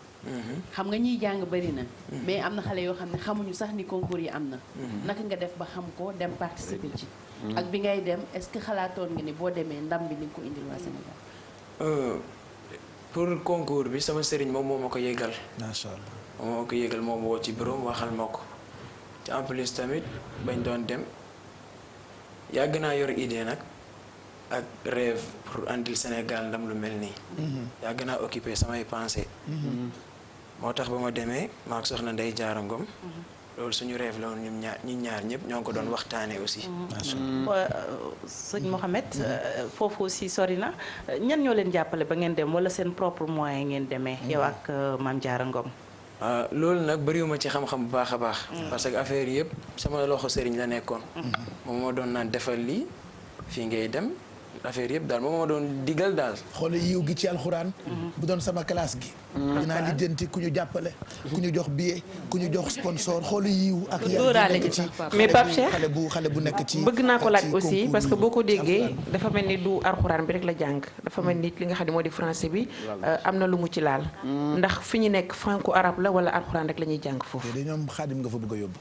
xam nga ñiy jàng bëri na. mais am na xale yoo xam ne xamuñu sax ni concours yi am na. naka nga def ba xam ko dem participer ci. ak bi ngay dem est-ce que xalaatoon nga ni boo demee ndam bi ni nga ko indil waa Sénégal. pour concours bi sama sëriñ moom moo ma ko yëgal. macha allah moom moo ko yëgal moom woo ci bureau waxal ma ko te en plus tamit bañ doon dem yàgg naa yor idée nag ak rêve pour andil Sénégal ndam lu mel nii. yàgg naa occupé samay pensées. moo tax ba ma demee maa ko soxna Ndeye Diarra Ngom. loolu suñu rêve la woon ñun ñaar ñëpp ñoo ngi ko doon waxtaanee aussi. sëñ Mohamed foofu aussi sori na ñan ñoo leen jàppale ba ngeen dem wala seen propre moyen ngeen demee. yow ak Mame Diarra Ngom. loolu nag bëriwuma ci xam-xam bu baax a baax. parce que affaire yëpp sama loxo sëriñ la nekkoon. moom moo doon naan defal lii fii ngay dem. affaire yëpp daal moom moo doon digal daal. xoole yiw gi ci alxuraan. bu doon sama classe gi. dinaa lijjanti ku ñu jàppale. ku ñu jox billet ku ñu jox sponsor xoole yiw ak dóoraale ci mais Pape Cheikh xale bu nekk ci. bëgg naa ko laaj aussi parce que boo ko déggee dafa mel ni du alxuraan bi rek la jàng. dafa mel ni li nga xam ne moo di français bi am na lu mu ci laal. ndax fi ñu nekk franco arabe la wala alxuraan rek la ñuy jàng foofu. te ñoom xaadim nga fa bëgg a yóbbu.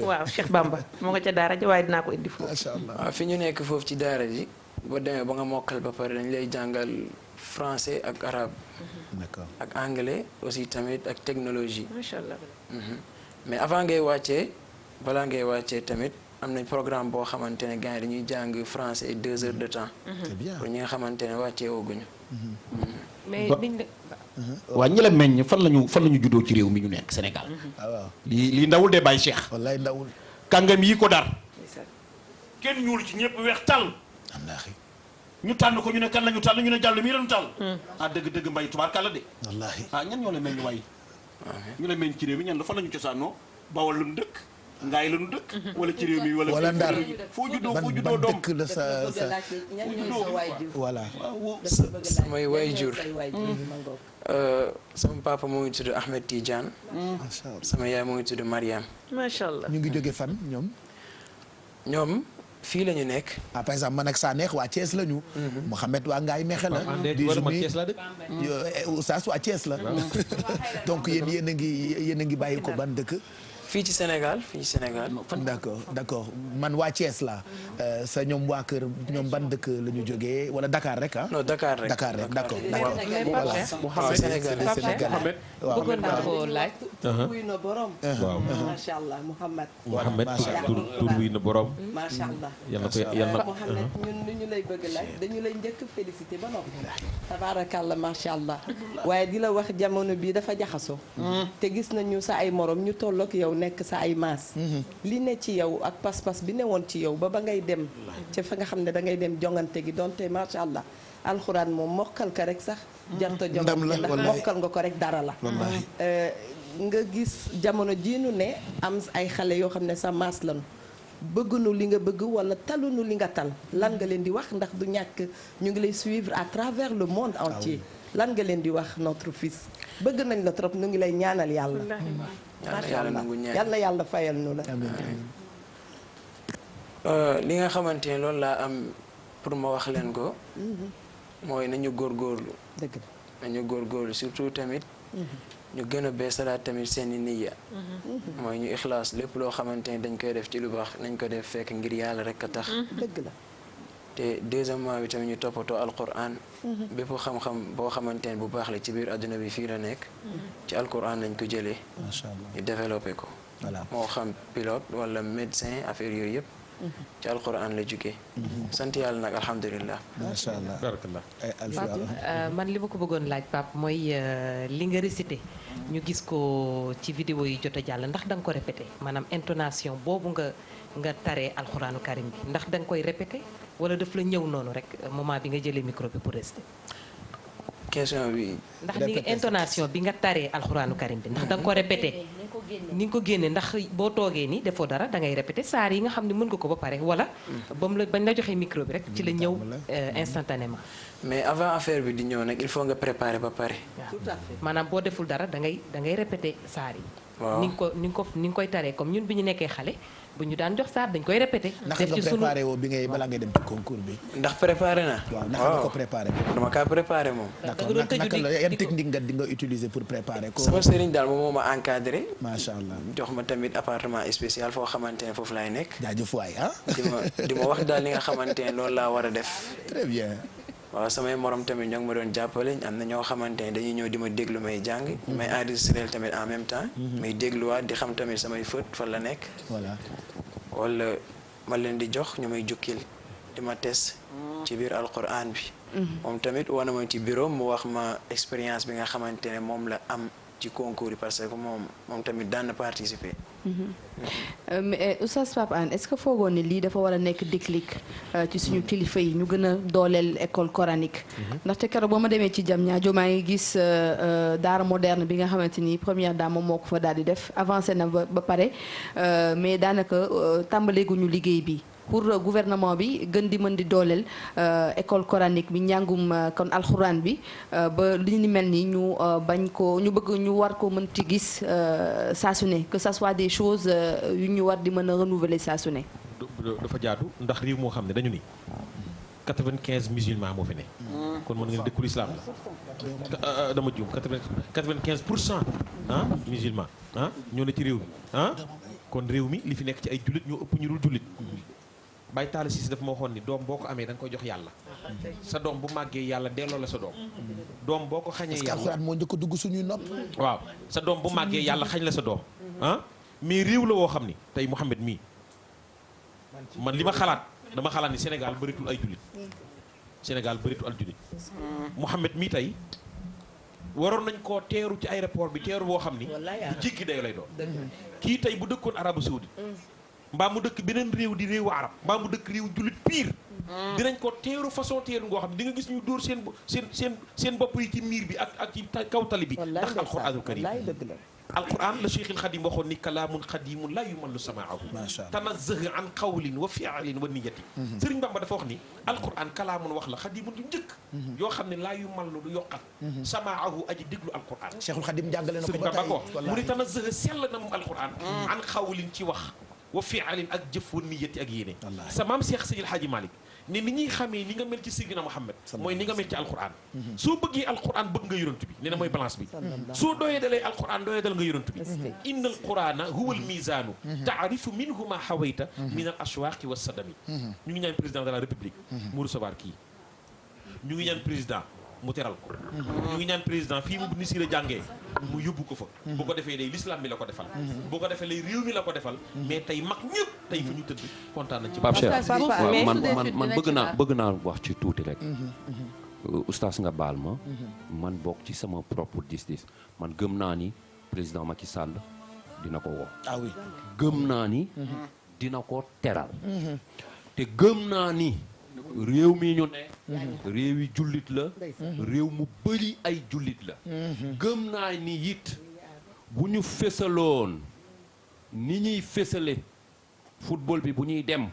waaw Cheikh Bamba moo nga ca daara ja waaye dinaa ko indi foofu. macha allah waaw fi ñu nekk foofu ci daara ji. boo demee ba nga mokkal ba pare dañ lay jàngal français ak arabe. d'accord ak anglais aussi tamit ak technologie. macha allah. mais avant ngay wàccee balaa ngay wàccee tamit am nañ programme boo xamante ne gars yi dañuy jàng français 2 heures de temps. c'est bien pour ñi nga xamante ne wàccee wooguñu. mais biñ waa ñi la meññ fan lañu juddoo ci réew mi ñu nekk Sénégal. waaw lii ndawul de Baye Cheikh. wallaay ndawul. kàngam yi ko dar. kenn ñuul ci ñëpp weex tàll. ñu tànn ko ñu ne kan la ñu tànn ñu ne jàll mii la ñu tànn. dëgg mbay tubaarkàlla de. wallaahi ñan ñoo la meññ waay. ñu la meññ ci réew mi ñan la fan la ñu cosaanoo Bawol la ñu dëkk ngaay la ñu dëkk. wala ci réew mi wala Ndar foo juddoo doom dëkk la sa voilà. samay waajur sama papa moo ngi tudd Ahmed Tidiane. sama yaay moo ngi tudd Mariam. macha allah ñu ngi jóge fan ñoom. fii la ñu nekk. par exemple man ak Sanex waa Thiès la ñu. Mouhamed waa Ngaye Mexe la. Oustaz waa Thiès la. donc yéen a ngi bàyyi ko ban dëkk. fii ci Sénégal d'accord man waa Thiès la sa ñoom waa kër ñoom ban dëkk la ñu jógee wala Dakar rek ah. non Dakar rek d'accord. voilà Sénégal bëggoon naa ko laaj. wuy na borom. waaw macha allah Mouhamed. tur wuy na borom. macha allah. yàlla Mouhamed ñun ñu lay bëgg laaj dañu lay njëkk félicité ba noppi. tabaarakàlla macha allah. waaye di la wax jamono bii dafa jaxasoo. te gis nañu sa ay morom ñu tollook yow nekk sa ay maas. li ne ci yow ak pas-pas bi ne woon ci yow ba ngay dem. ca fa nga xam ne da ngay dem jongante gi donte macha allah. alxuraan moom mokkal ka rek sax. jarta jongante ndax mokkal nga ko rek dara la. nga gis jamono jii nu ne am ay xale yoo xam ne sa maas lañu. bëggunu li nga bëgg wala talunu li nga tal lan nga leen di wax ndax du ñàkk ñu ngi lay suivre à travers le monde entier. lan nga leen di wax notre fils bëgg nañ la trop ñu ngi lay ñaanal yàlla. macha allah yal na yàlla fayal nu la. li nga xamante ne loolu laa am pour ma wax leen ko. mooy nañu góorgóorlu. dëgg la nañu góorgóorlu surtout tamit. ñu gën a beesalaat tamit seeni niyya. mooy ñu ixlaas lépp loo xamante ne dañ koy def ci lu baax nañ ko def fekk ngir yàlla rek a tax. dëgg la. te deuxièmement bi tamit ñu toppatoo alquran. bépp xam-xam boo xamante ne bu baax la ci biir àdduna bi fii la nekk. ci alquran lañ ko jëlee. macha allah ñu développé ko. voilà moo xam pilote wala médecin affaire yooyu yëpp. ci alquran la jugee. sant yàlla nag alhamdulilah. macha allah man li ma ko bëggoon laaj Pape mooy li nga récité ñu gis ko ci vidéo yi jot a jàll ndax da nga ko répété maanaam intonation boobu nga taree alxuraanu karim bi ndax da nga koy répété wala daf la ñëw noonu rek moment bi nga jëlee micro bi pour rester. question bi. ndax ni nga intonation bi nga taree alxuraanu karim bi ndax da nga ko répété. ni nga ko génne ndax boo toogee ni defoo dara da ngay répété saar yi nga xam ne mën nga ko ba pare wala. bañ la joxee micro bi rek ci la ñëw instantanément. mais avant affaire bi di ñëw nag il faut nga préparer ba pare. tout à fait maanaam boo deful dara da ngay répété saar yi. waaw ni nga koy taree comme ñun bi ñu nekkee xale bu ñu daan jox saar dañ koy répété. naka nga préparé woo bi ngay balaa ngay dem ci concours bi. ndax préparé na. waaw naka nga ko préparé. dama kaa préparé moom. d'accord naka la yan technique nga di nga utiliser pour préparer ko. sama sëriñ daal moom moo ma encadré. macha allah jox ma tamit appartement spécial foo xamante ne foofu laay nekk. jaajëf waay ah. di ma wax daal li nga xamante ne loolu laa war a def. très bien. waaw samay morom tamit ñoo ngi ma doon jàppale am na ñoo xamante ne dañuy ñëw di ma déglu may jàng. may enregistré tamit en même temps. may dégluwaat di xam tamit samay fët fan la nekk. voilà. wala ma leen di jox ñu may jukkil di ma test ci biir alquran bi. moom tamit wana ma ci bureau mu wax ma expérience bi nga xamante ne moom la am ci concours yi parce que moom tamit daan na participer. mais Oustaz Pape Hann est-ce que foogoon ne lii dafa war a nekk déclic ci suñu kilifa yi ñu gën a dooleel école coranique. ndaxte keroog ba ma demee ci Diamniadio maa ngi gis daara moderne bi nga xamante ni première dame moom moo ko fa daal di def avancé na ba pare mais daanaka tàmbaleeguñu liggéey bi. pour gouvernement bi gën di mën di dooleel école coranique bi njàngum kon alxuraan bi ba li ni mel ni ñu bañ ko ñu bëgg ñu war ko mën ci gis saa su ne que ça soit des choses yu ñu war di mën a renouveler saa su ne. dafa jaadu ndax réew moo xam ne dañu ni 95 musulmans moo fi ne. kon mën nga ne dëkkul islam la dama juum 95% ah musulmans ah ñoo ne ci réew mi ah kon réew mi li fi nekk ci ay jullit ñoo ëpp ñu dul jullit. Baye Talla Cissé dafa ma waxoon ni doom boo ko amee da nga koy jox yàlla sa doom bu màggee yàlla delloo la sa doom doom boo ko xañee yàlla alxuraan moo njëkk a dugg suñuy nopp. waaw sa doom bu màggee yàlla xañ la sa doom ah mais réew la woo xam ni tey Mouhamed mii man li ma xalaat dama xalaat ni Sénégal bëritul ay jullit Sénégal bëritul ay jullit Mouhamed mii tey waroon nañ koo teeru ci aéroport bi teeru boo xam ni bu jéggi dayo lay doon kii tey bu dëkkoon Arabie Saoudite mbaa mu dëkk beneen réew di réewu arab mbaa mu dëkk réew jullit pire dinañ ko teeru façon teeru ngoo xam ne di nga gis ñu dóor seen bopp yi ci miir bi ak ci kaw tali bi ndax alquranul karim alquran la Cheikhul Khadim waxoon ni kalaamun xadimun la yumallu samaahu tanazzaha an qawlin wa fi'lin wa niyati Sëriñ Bamba dafa wax ni alquran kalaamun wax la xadimun yu njëkk yoo xam ne laa yumallu du yokkat samaahu aji déglu alquran Cheikhul Khadim jàngale na ko Sëriñ Bamba ko mu ni tanazzaha sell na moom alquran an qawlin ci wax wa fi'alin ak jëf wa niyati ak yéene sa maam Cheikh Seydil Hadji Malick ne ni ñuy xamee ni nga mel ci Seydina Muhammad mooy ni nga mel ci alquran soo bëggee alquran bëgg nga yonent bi nee na mooy balance bi soo doyee dalee alquran doyee dal nga yonent bi inna alqurana huwa almizanu taarifu minhu ma hawayta min al ashwaqi wa sadami ñu ngi ñaan président de la république mu recevoir kii ñu ngi ñaan président mu teral ko ñu ngi ñaan président fii mu ni sira jàngee mu yóbbu ko fa bu ko defee day l'islam bi la ko defal bu ko defee lay réew mi la ko defal mais tey mag ñëpp tey fu ñu tëdd kontaan nañ ci Pape Cheikh man bëgg naa wax ci tuuti rek oustaz nga baal ma man bokk ci sama propre gis-gis man gëm naa ni président Macky Sall dina ko woo gëm naa ni dina ko teral te gëm naa ni réew mi ñu ne réew yi jullit la réew mu bëri ay jullit la gëm naa ni it bu ñu fésaloon ni ñuy fésale football bi bu ñuy dem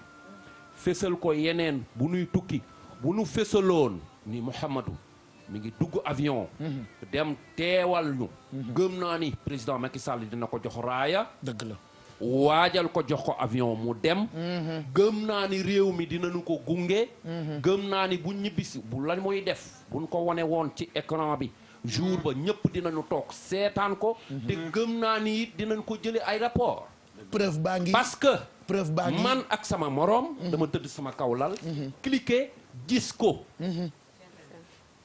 fésal ko yeneen bu ñuy tukki bu ñu fésaloon ni Mouhamadou mi ngi dugg avion dem teewal ñu gëm naa ni président Macky Sall dina ko jox raaya dëgg la waajal ko jox ko avion mu dem gëm naa ni réew mi dinañu ko gunge gëm naa ni bu ñibbisi bu la muy def buñ ko wane woon ci écran bi jour ba ñëpp dinañu toog seetaan ko te gëm naa ni it dinañ ko jële aéroport preuve baa ngi parce que preuve baa ngi man ak sama morom dama tëdd sama kaw lal cliquer gis ko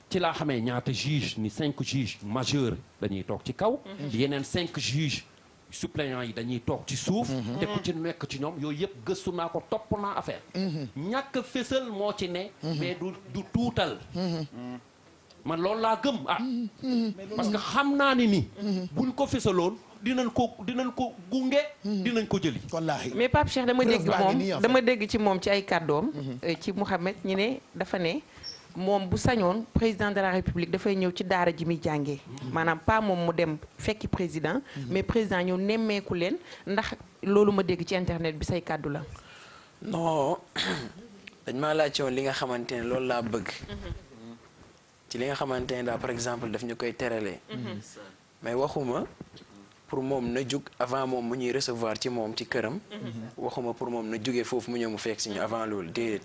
ci laa xamee ñaata juge ni 5 juges majeurs dañuy toog ci kaw yeneen 5 juges suppléants yi dañuy toog ci suuf te ku ci nekk ci ñoom yooyu yëpp gëstu naa ko topp naa affaire ñàkk fésal moo ci ne mais du tuutal man loolu laa gëm parce que xam naa ni nii buñ ko fesaloon dinañ ko gunge dinañ ko jëli wallaahi mais Pape Cheikh dama dégg ci moom ci ay kàddoom ci Mouhamed ñi ne dafa ne moom bu sañoon président de la république dafay ñëw ci daara ji muy jàngee maanaam pas moom mu dem fekki président mais président ñëw nemmeeku leen ndax loolu ma dégg ci internet bi say kàddu la. non dañ maa laajte woon li nga xamante ne loolu laa bëgg ci li nga xamante ne daal par exemple daf ñu koy teralee mais waxuma pour moom na jug avant moom mu ñuy recevoir ci moom ci këram waxuma pour moom na jugee foofu mu ñëw mu fekk si ñu avant loolu déedéet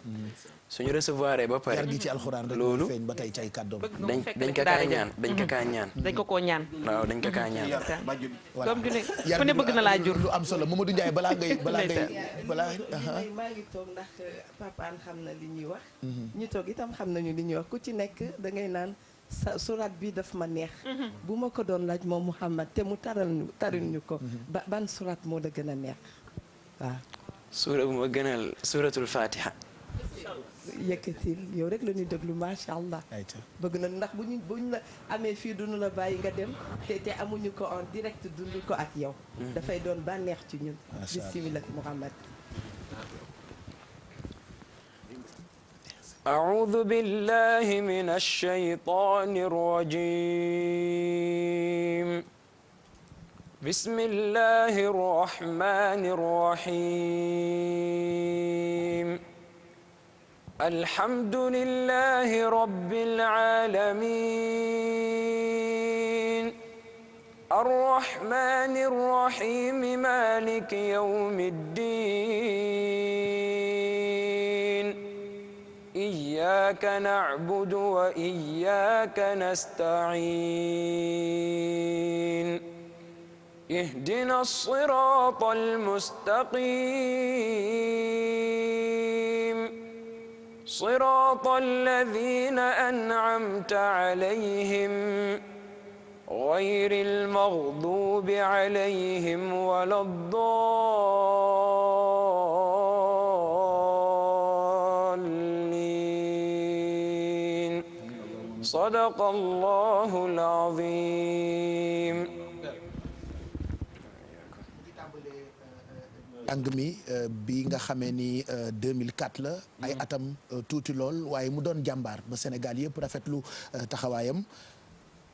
suñu recevoir ba pare yar gi ci alxuraan rek loolu feeñ ba tey ci ay kàddoom dañ ko kaa ñaan dañ ko kaa ñaan dañ ko koo ñaan waaw dañ ko kaa ñaan comme du ne ku ne bëgg na laa jur lu am solo Mamadou Ndiaye balaa ngay maa ngi toog ndax Papa An xam na li ñuy wax ñu toog itam xam nañu li ñuy wax ku ci nekk da ngay naan surat bi daf ma neex bu ma ko doon laaj moom Mouhamad te mu taril ñu ko ban surat moo la gën a neex waaw suura bu ma gënal suratul fatiha yëkkatil yow rek la ñuy déglu macha allah bëgg na ndax buñ la amee fii duñu la bàyyi nga dem te amuñu ko en direct dund ko ak yow dafay doon bànneex ci ñun bismillah Mouhamad أعوذ بالله من الشيطان الرجيم بسم الله الرحمن الرحيم الحمد لله رب العالمين الرحمن الرحيم مالك يوم الدين إياك نعبد وإياك نستعين اهدنا الصراط المستقيم صراط الذين أنعمت عليهم غير المغضوب عليهم ولا الضالين صدق الله العظيم jàng mi bi nga xamee ni 2004 la ay atam tuuti lool waaye mu doon jàmbaar ba Sénégal yëpp rafetlu taxawaayam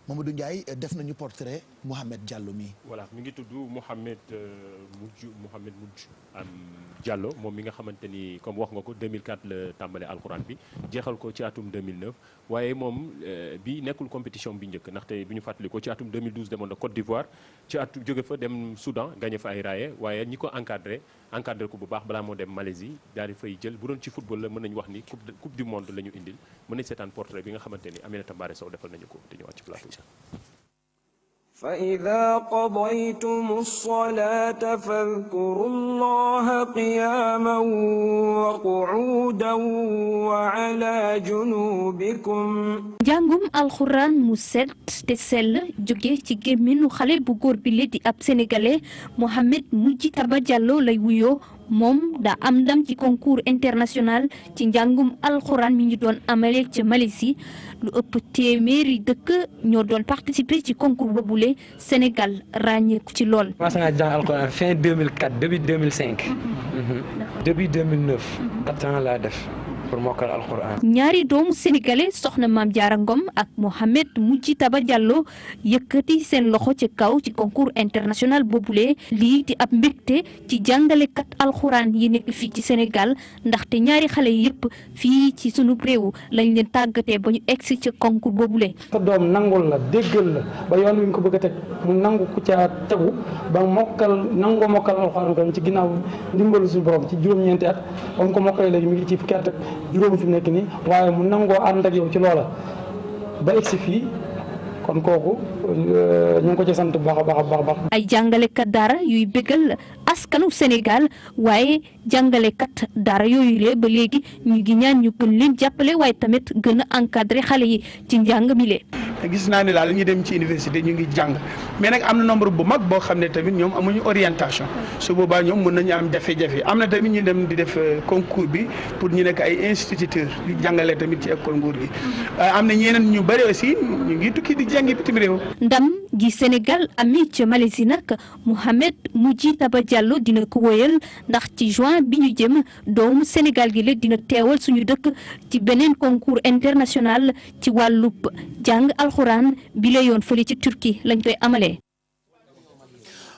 Mamadou Ndiaye def nañu portrait Mouhamed Diallo mi voilà mi ngi tudd Mouhamed Mudj Diallo moom mi nga xamante ni comme wax nga ko 2004 la tàmbale alxuraan bi jeexal ko ci atum 2009 waaye moom bi nekkul compétition bi njëkk ndaxte bi ñu fàttali ko ci atum 2012 demoon na Côte d'Ivoire ci atum jóge fa dem Soudan gagné fa ay raaye waaye ñi ko encadré ko bu baax balaa moo dem Malaisie daal di fay jël bu doon ci football la mën nañu wax ni coupe du monde la ñu indil mën nañ seetaan portrait bi nga xamante ni Aminata Mbaré Sow defal nañu ko te ñëwaat ci plateau bi. فإذا قضيتم الصلاة فاذكروا الله قياما وقعودا وعلى جنوبكم njàngum alxuraan mu set te sell jóge ci gémminu xale bu góor bi di ab sénégalais Mouhamed Mujitaba Diallo lay wuyoo moom daa am ndam ci concours international ci njàngum alxuraan mi ñu doon amale ca Malaisie lu ëpp téeméeri dëkk ñoo doon participer ci concours boobule Sénégal ràññeeku ci lool. commencé naa jàng alxuraan fin 2004 début 2005 début 2009 4 ans laa def pour mokkal alxuraan. ñaari doomu sénégalais soxna Maam Jaara Ngom ak Mouhamed Mujitaba Diallo yëkkati seen loxo ci kaw ci concours international boobule lii di ab mbégte ci jàngalekat alxuraan yi nekk fii ci Sénégal ndaxte ñaari xale yëpp fii ci sunu réew lañ leen tàggatee ba ñu egsi ci concours boobule. sa doom nangul la déggal la ba yoon wi nga ko bëgg a teg mu nangu ku caa tegu ba nangoo mokkal alxuraan kon ci ginnaaw ndimbalu suñu borom ci juróom-ñeenti at ba mu ko mokkalee léegi mi ngi ci fukki at juróom fi mu nekk nii waaye mu nangoo ànd ak yow ci loola ba egsi fii kon kooku ñu ngi ko ci sant bu baax a baax a baax. ay jàngalekat daara yuy bégal askanu Sénégal waaye jàngalekat daara yooyu le ba léegi ñu ngi ñaan ñu gën leen jàppale waaye tamit gën a encadré xale yi ci njàng mi le gis naa ne daal ñi dem ci université ñu ngi jàng mais nag am na nombre bu mag boo xam ne tamit ñoom amuñu orientation su boobaa ñoom mën nañu am jafe-jafe am na tamit ñu dem di def concours bi pour ñu nekk ay instituteurs di jàngale tamit ci école nguur gi am na ñeneen ñu bëri aussi ñu ngi tukki di jàngi bitim réew. ndam gi Sénégal amee ca Malaisie nag Mouhamed Moujitaba Diallo dina ko wóyal ndax ci juin bi ñu jëm doomu Sénégal gi la dina teewal suñu dëkk ci beneen concours international ci wàllub jàng alxuraan bi la yoon fële ci Turquie lañ koy amalee.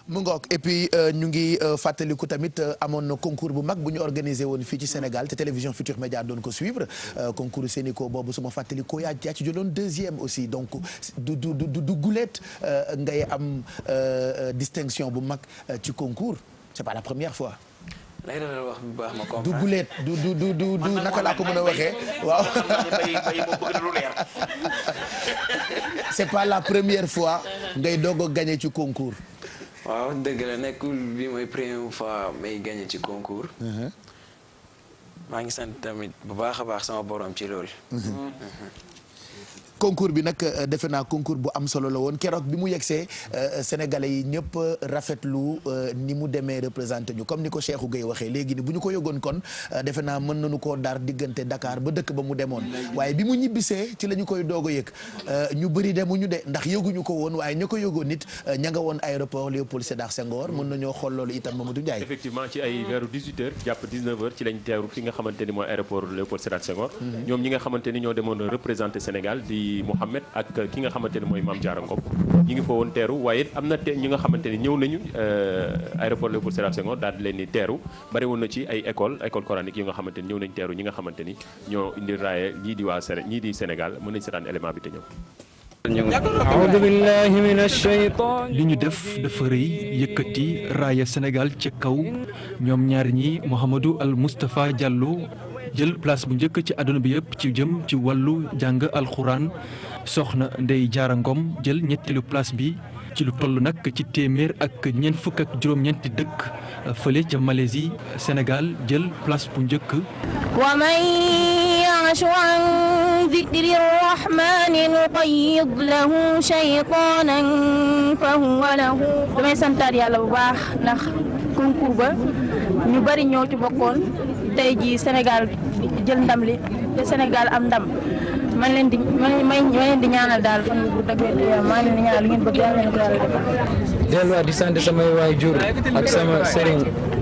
mu ngoog et puis ñu ngi fàttaliku tamit amoon na concours bu mag bu ñu organisé woon fii ci Sénégal te télévision Futur Média doon ko suivre concours Sénico boobu suma fàttalikoo yaa ci jëloon deuxième aussi donc du guleet ngay am distinction bu mag ci concours c'est pas la première fois. lay dalal wax bu baax ma comprendre du guleet du naka laa ko mën a waxee waaw. c'est pas la première fois ngay doog a gagné ci concours. waaw dëgg la nekkul bi mooy première fois may gagné ci concours. maa ngi sant tamit bu baax a baax sama borom ci loolu. concours bi nag defe naa concours bu am solo la woon keroog bi mu yegsee sénégalais yi ñëpp rafetlu ni mu demee représenté ñu comme ni ko Cheikhou Gueye waxee léegi ni bu ñu ko yëgoon kon defe naa mën nañu koo dar diggante Dakar ba dëkk ba mu demoon waaye bi mu ñibbisee ci la ñu koy doog a yëg ñu bëri demuñu de ndax yëguñu ko woon waaye ña ko yëgoon nit ña nga woon aéroport Léopold Sédar Senghor mën nañoo xool loolu itam Mamadou Ndiaye. effectivement ci ay vers 18h jàpp 19h ci lañ teeru fi nga xamante ni mooy aéroport Léopold Sédar Senghor. ñoom ñi nga xamante ni ñoo demoon représenté Sénégal di Mouhamed ak ki nga xamante ne mooy Mame Diarra Ngom ñi ngi fa woon teeru waaye am na ñi nga xamante ni ñëw nañu aéroport Léopold Sédar Senghor daal di leen di teeru bari woon na ci ay école coranique yi nga xamante ni ñëw nañ teeru ñi nga xamante ni ñoo indi raaye ñii di waa ñii di Sénégal mën nañ seetaan élément bi te ñëw. li ñu def dafa rëy yëkkati raaya Sénégal ci kaw ñoom ñaar ñi Mouhamadou Al Moustapha Diallo jël place bu njëkk ci àdduna bi yëpp ci jëm ci wàllu jàng alxuraan soxna Ndeye Diarra Ngom jël ñetteelu place bi ci lu toll nag ci téeméer ak ñeent fukk ak juróom-ñeenti dëkk fële ca Malaisie Sénégal jël place bu njëkk. wa man ya'shu an dhikri rahmani nuqayyid lahu shaytanan fa huwa lahu. damay santaat yàlla bu baax ndax concours ba ñu bari ñoo ci bokkoon tey jii Sénégal jël ndam li te Sénégal am ndam. man leen di ñaanal daal fan bu dëgg maa leen di ñaanal lu ngeen bëgg yàlla na ko yàlla defal. delluwaat di sant samay waajur ak sama sëriñ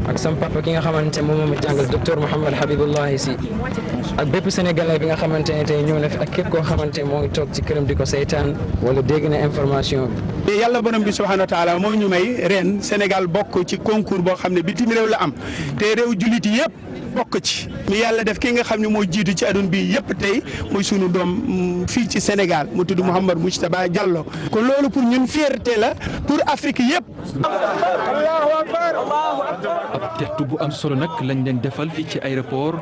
ak sama papa ki nga xamante moom moo ma jàngal docteur Mouhamed Habibullahi Sy ak bépp sénégalais bi nga xamante ne tey ñëw na fi ak képp koo xamante moo ngi toog ci këram di ko saytaan wala dégg na information bi. yàlla borom bi subhanahu wa taala moo ñu may ren Sénégal bokk ci concours boo xam ne bitim réew la am te réew jullit yëpp bokk ci. mi yàlla def ki nga xam ne moo jiitu ci aduna bi yëpp tey muy sunu doom fii ci Sénégal mu tudd Mouhamed Moujtaba Diallo kon loolu pour ñun fierté la pour Afrique yëpp. ab tertu bu am solo nag lañ leen defal fii ci aéroport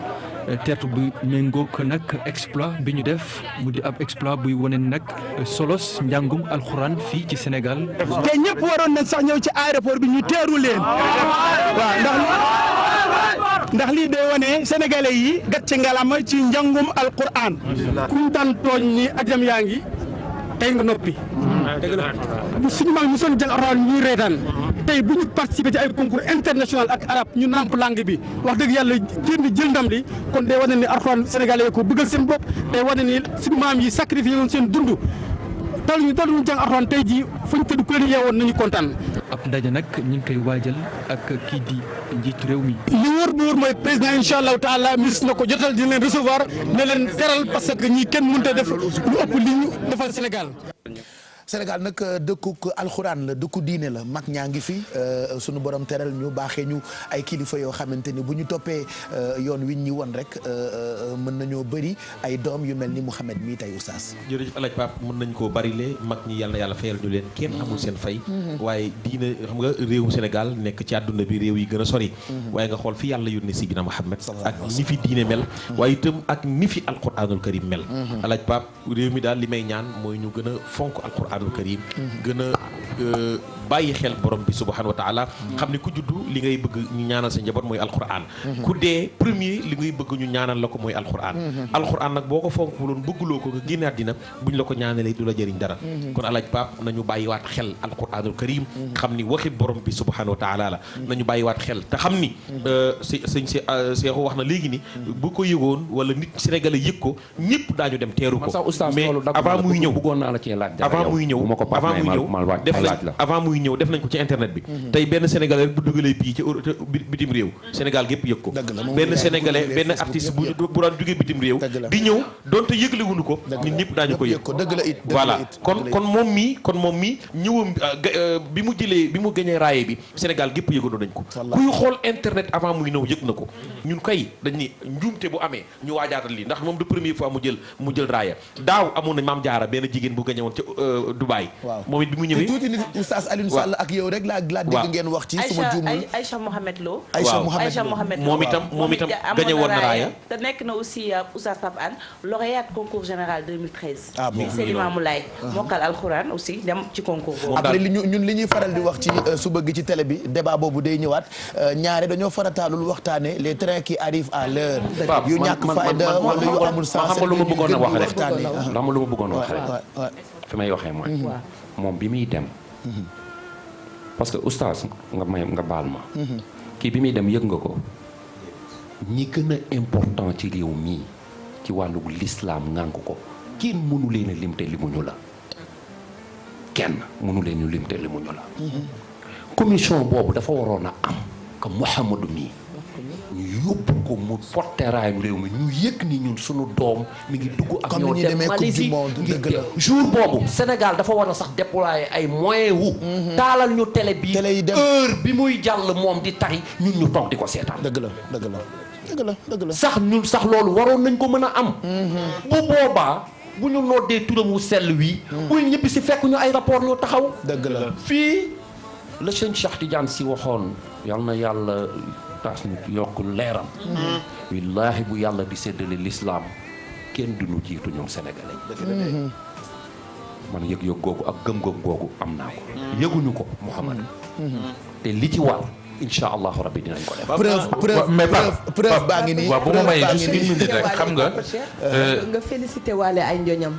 tertu bu méngoog nag exploit bi ñu def mu di ab exploit buy wane nag solos njàngum alxuraan fii ci Sénégal. te ñëpp waroon nañ sax ñëw ci aéroport bi ñu teeru leen waaw ndax lii day wane sénégalais yi gàcce ngalama ci njàngum alquran kuñ daan tooñ ni ajam yaa ngi tey nga noppi dëgg la suñu mag ñu soon jàng alquran ñuy reetaan tey bu ñu participé ci ay concours international ak arab ñu namp langue bi wax dëgg yàlla jël ndam li kon day wane ni alquran sénégalais yi ko bëggal seen bopp day wane ni suñu maam yi sacrifié woon seen dund daluñu jàng alquran tey jii fuñ tëdd ku leen yeewoon nañu kontaan. ab ndaje nag ñu ngi koy waajal ak kii di njiitu réew mi. li wóor bu wóor mooy président incha allahu taala ministre na ko jotal di leen recevoir ne leen teral parce que ñii kenn mënut a def lu ëpp li ñu defal Sénégal. Sénégal nag dëkku alxuraan la dëkku diine la mag ñaa ngi fi sunu borom teral ñu baaxee ñu ay kilifa yoo xamante ni bu ñu toppee yoon wi ñi woon rek mën nañoo bëri ay doom yu mel ni Mouhamed mii tey oustaz. jërëjëf El Hadj Pape mën nañ koo barile mag ñi yàlla na yàlla fayal ñu leen kenn amul seen fay. waaye diine xam nga réewum Sénégal nekk ci àdduna bi réew yi gën a sori. waaye nga xool fi yàlla yónnee si bina Mouhamed ak ni fi diine mel. waaye itam ak ni fi alquranul karim mel. El Hadj Pape réew mi daal li may ñaan mooy ñu gën a fonk alquran alquranul karim gën a bàyyi xel borom bi subhanahu wa taala xam ni ku juddu li ngay bëgg ñu ñaanal sa njaboot mooy alquran ku dee premier li ngay bëgg ñu ñaanal la ko mooy alquran alquran nag boo ko fonkuloon bëgguloo ko nga génne àddina buñ la ko ñaanalee du la jëriñ dara kon alaaj Pape nañu bàyyiwaat xel alquranul karim xam ni waxi borom bi subhanahu wa taala la nañu bàyyiwaat xel te xam ni sëñ Seexu wax na léegi ni bu ko yëgoon wala nit sénégalais yëg ko ñëpp daañu dem teeru ko mais avant muy ñëw avant muy ñëw def nañ ko ci internet bi tey benn sénégalais bu dugalee bii ci bitim réew Sénégal gépp yëg ko benn sénégalais benn artiste bu daan jógee bitim réew di ñëw donte yëglewuñu ko ñun ñëpp daañu ko yëg voilà kon moom mii ñëwam bi mu jëlee bi mu gañee raaye bi Sénégal gépp yëgandoo nañ ko kuy xool internet avant muy ñëw yëg na ko ñun kay dañ ni njuumte bu amee ñu waajaatal lii ndax moom de première fois mu jël raaya daaw amoon na Maam Jaara benn jigéen bu gañe woon ca Dubaï moom it bi mu ñëwee tuuti nit Oustaz Alioune Sall ak yow rek laa dégg ngeen wax ci suma juumul Aïcha Mohamed Lo moom itam gañe woon na raaya te nekk na aussi Oustaz Pape Anne lauréat concours général 2013 bon Seydi Mamou Laye mokkal alxuraan aussi dem ci concours boobu après ñun li ñuy faral di wax ci suba gi ci télé bi débat boobu day ñëwaat ñaare dañoo farataalul waxtaane les trains qui arrivent à l'heure yu ñàkk fayda wala yu amul sens xam nga lu ma bëggoon a wax rek fi may waxee mooy moom bi muy dem parce que oustaz nga baal ma kii bi muy dem yëg nga ko ñi gën a important ci réew mii ci wàllu l'islam ngànk ko kenn mënu leen a limte limuñu la kenn mënu leen ñu limte limuñu la commission boobu dafa waroon a am que Mouhamadou mii ñu yóbbu ko mu porté raayu réew mi ñu yëg ni ñun suñu doom mi ngi dugg ak ñoo dem Malaisie jour boobu Sénégal dafa war a sax déployer ay moyens wu taalal ñu télé bi heure bi muy jàll moom di tari ñun ñu toog di ko seetaan dëgg la sax ñun sax loolu waroon nañ ko mën a am bu boobaa bu ñu noddee turam wu sell wi buy ñëpp si fekk ñu ay rapport ñu taxaw dëgg la fii la sëñ Cheikh Tidiane si waxoon yal na yàlla taas ñu yokk leeram wallaahi bu yàlla di séddale l'islam kenn duñu jiitu ñoom sénégalais man yëg-yëg googu ak gëm-gëm googu am naa ko yëguñu ko Mouhamad te li ci war incha allahu rabbi dinañ ko def preuve baa ngi nii waaw bu ma mayee juste une minute rek xam nga nga félicité waale ay njoñam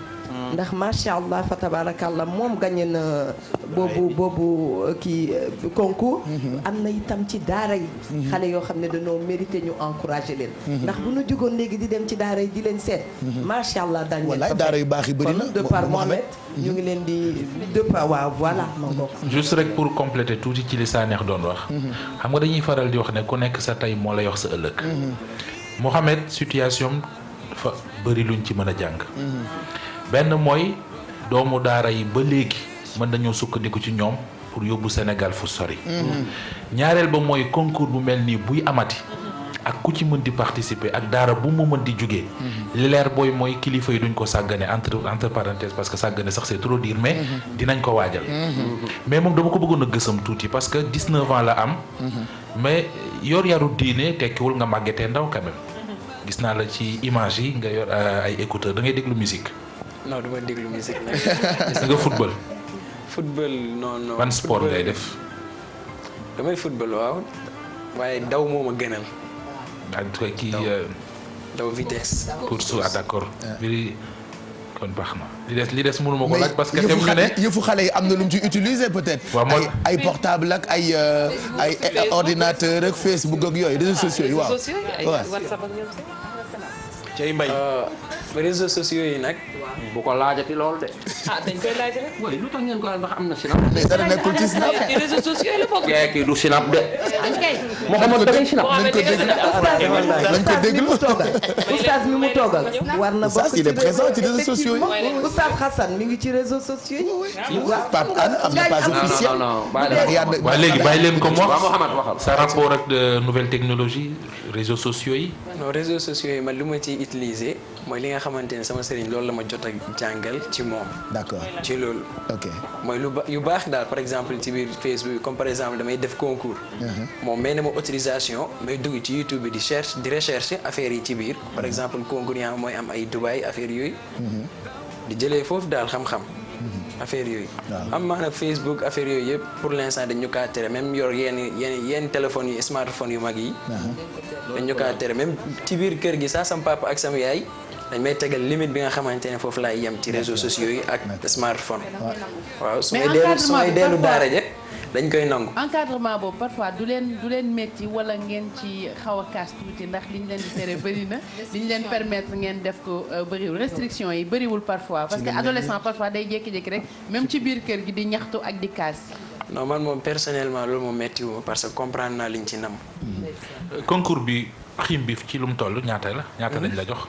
ndax macha allah fa tabarakallah moom gagné na boobu kii concours am na itam ci daara yi xale yoo xam ne dañoo mérité ñu encouragé leen ndax bu ñu jugoon léegi di dem ci daara yi di leen seet macha allah dañ leen wallaay daara yu baax yi bëri na de par Mohamed ñu ngi leen di de par waaw voilà ma bokk juste rek pour compléter tuuti ci li Sanex doon wax xam nga dañuy faral di wax ne ku nekk sa tey moo lay wax sa ëllëg Mohamed situation dafa bëri luñ ci mën a jàng benn mooy doomu daara yi ba léegi mën nañoo sukkandiku ci ñoom pour yóbbu Sénégal fu sori ñaareel ba mooy concours bu mel nii buy amati ak ku ci mën di participer ak daara bu mu mën di jógee li leer booy mooy kilifa yi duñ ko sàggane entre parenthèses parce que sàggane sax c'est trop dire mais dinañ ko waajal mais moom dama ko bëggoon a gësam tuuti parce que 19 ans la am mais yor yaru diine tekkiwul nga màggetee ndaw quand même gis naa la ci image yi nga yor ay écouteurs da ngay déglu musique non dama déglu musique da nga football non ban sport ngay def damay football waaw waaye daw moo ma gënal kii daw vitesse course d'accord biri kon baax na li des mënu ma ko laaj parce que tem ñu ne yëfu xale yi am na lu mu ci utiliser peut-être ay portable ak ay ordinateur ak Facebook ak yooyu réseaux sociaux yi waaw cay mbay réseaux sociaux yi nag bu ko laajati lool de dañ koy laaj rek waaye lu tax ngeen ko ndax am na sinap mais dara nekkul ci sinap réseaux sociaux yi la bokk kii du sinap de Mouhamed da ngay sinap nañ ko déglu oustaz mi mu toogal war na bokk il est présent ci réseaux sociaux yi oustaz Hassan mi ngi ci réseaux sociaux yi Pape Anne am na page officielle waaw léegi bàyyi leen ko wax sa rapport ak de nouvelles technologies réseaux sociaux yi non réseaux sociaux yi man lu ma ciy utiliser mooy li nga xamante ne sama sëriñ loolu la ma jot a jàngal ci moom d'accord ci loolu ok mooy yu baax daal par exemple ci biir Facebook comme par exemple damay def concours moom may na ma autorisation may dugg ci YouTube bi di recherche affaires yi ci biir par exemple concours yaa mooy am ay Dubaï affaire yooyu di jëlee foofu daal xam-xam affaire yooyu. am maa nag Facebook affaire yooyu yëpp pour l'instant dañ ñu kaa tere même yor yenn téléphones yi smartphone yu mag yi. dañ ñu kaa tere même ci biir kër gi sax sama papa ak sama yaay dañ may tegal limite bi nga xamante ne foofu laay yem ci réseaux sociaux yi ak smartphone. waaw su may dellu daara ja dañ koy nangu. encadrement boobu parfois du leen métti wala ngeen ci xaw a kaas tuuti ndax liñ leen di tere bëri na liñ leen permettre ngeen def ko bëriwul restriction yi bëriwul parfois parce que adolescent parfois day jékki-jékki rek même ci biir kër gi di ñaxtu ak di kaas. non man moom personnellement loolu moom méttiwuma parce que comprendre naa liñ ci nam. concours bi xim bi ci lu mu toll ñaata lañ la jox.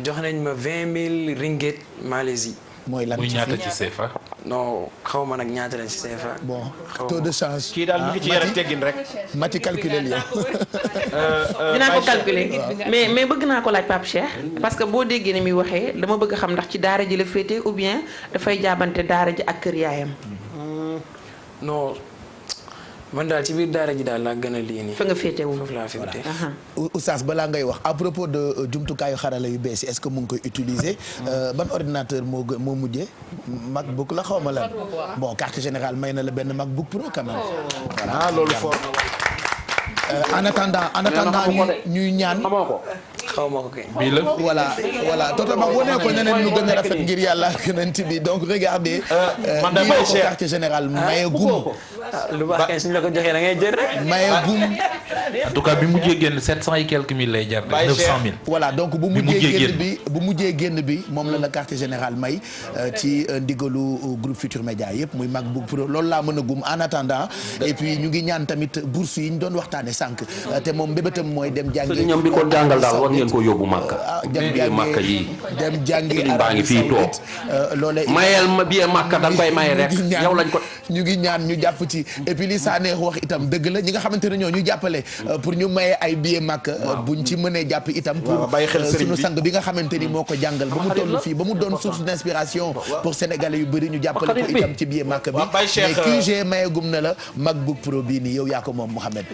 jox nañ ma 20 000 ringgit Malaisie. mooy lan muy ñaata ci CFA. non xaw ma nag ñaata lañ ci CFA. bon taux de change. kii daal mu ngi ci yar ak teggin rek. mati calculer yow. dinaa ko calculer mais bëgg naa ko laaj Pape Cheikh. parce que boo déggee ni muy waxee dama bëgg xam ndax ci daara ji la féete ou bien dafay jaabante daara ji ak kër yaayam. non man daal ci biir daara ji daal laa gën a lii nii. fa nga féete wu foofu laa féete. Oustaz balaa ngay wax à propos de jumtukaayu xarala yu bees yi est-ce que mu ngi koy utiliser. ban ordinateur moo mujjee. MacBook la xaw ma lan. bon quartier général may na la benn MacBook Pro quand même. voilà loolu fort. en attendant ñuy ñaan. xaw ma ko kay. bii la voilà totalement boo nee ko neneen lu gën a rafet ngir yàlla gënanti bi donc regardez. man de Baye Cheikh quartier général maye gum. lu baax kay suñ la ko joxee da ngay jël rek. maye gum. en tout cas bi mujjee génn 700 et quelques mille lay jar. 900 000. voilà donc bu mujjee génn bi moom la quartier général may ci ndigalu groupe Futur Média yëpp muy MacBook Pro loolu laa mën a gum en attendant et puis ñu ngi ñaan tamit bourse yi ñu doon waxtaane sànq te moom mbébétam mooy dem jàngi. ñoom bi ko jàngal daal war ngeen ko yóbbu Màkka. Màkka yi dem jàngi baa ngi fii toog. loolee mayel ma bi Màkka da nga koy maye rek yow lañ ko. ñu ngi ñaan ñu jàpp ci et puis li Sanex wax itam dëgg la ñi nga xamante ne ñoo ñu jàppale pour ñu maye ay billet Màkka buñ ci mënee jàpp itam pour suñu sang bi nga xamante ni moo ko jàngal ba mu toll fii ba mu doon source d'inspiration pour sénégalais yu bëri ñu jàppale ko itam ci billet Màkka bi mais QG mayegum na la MacBook Pro bii nii yow yaa ko moom Mouhamed.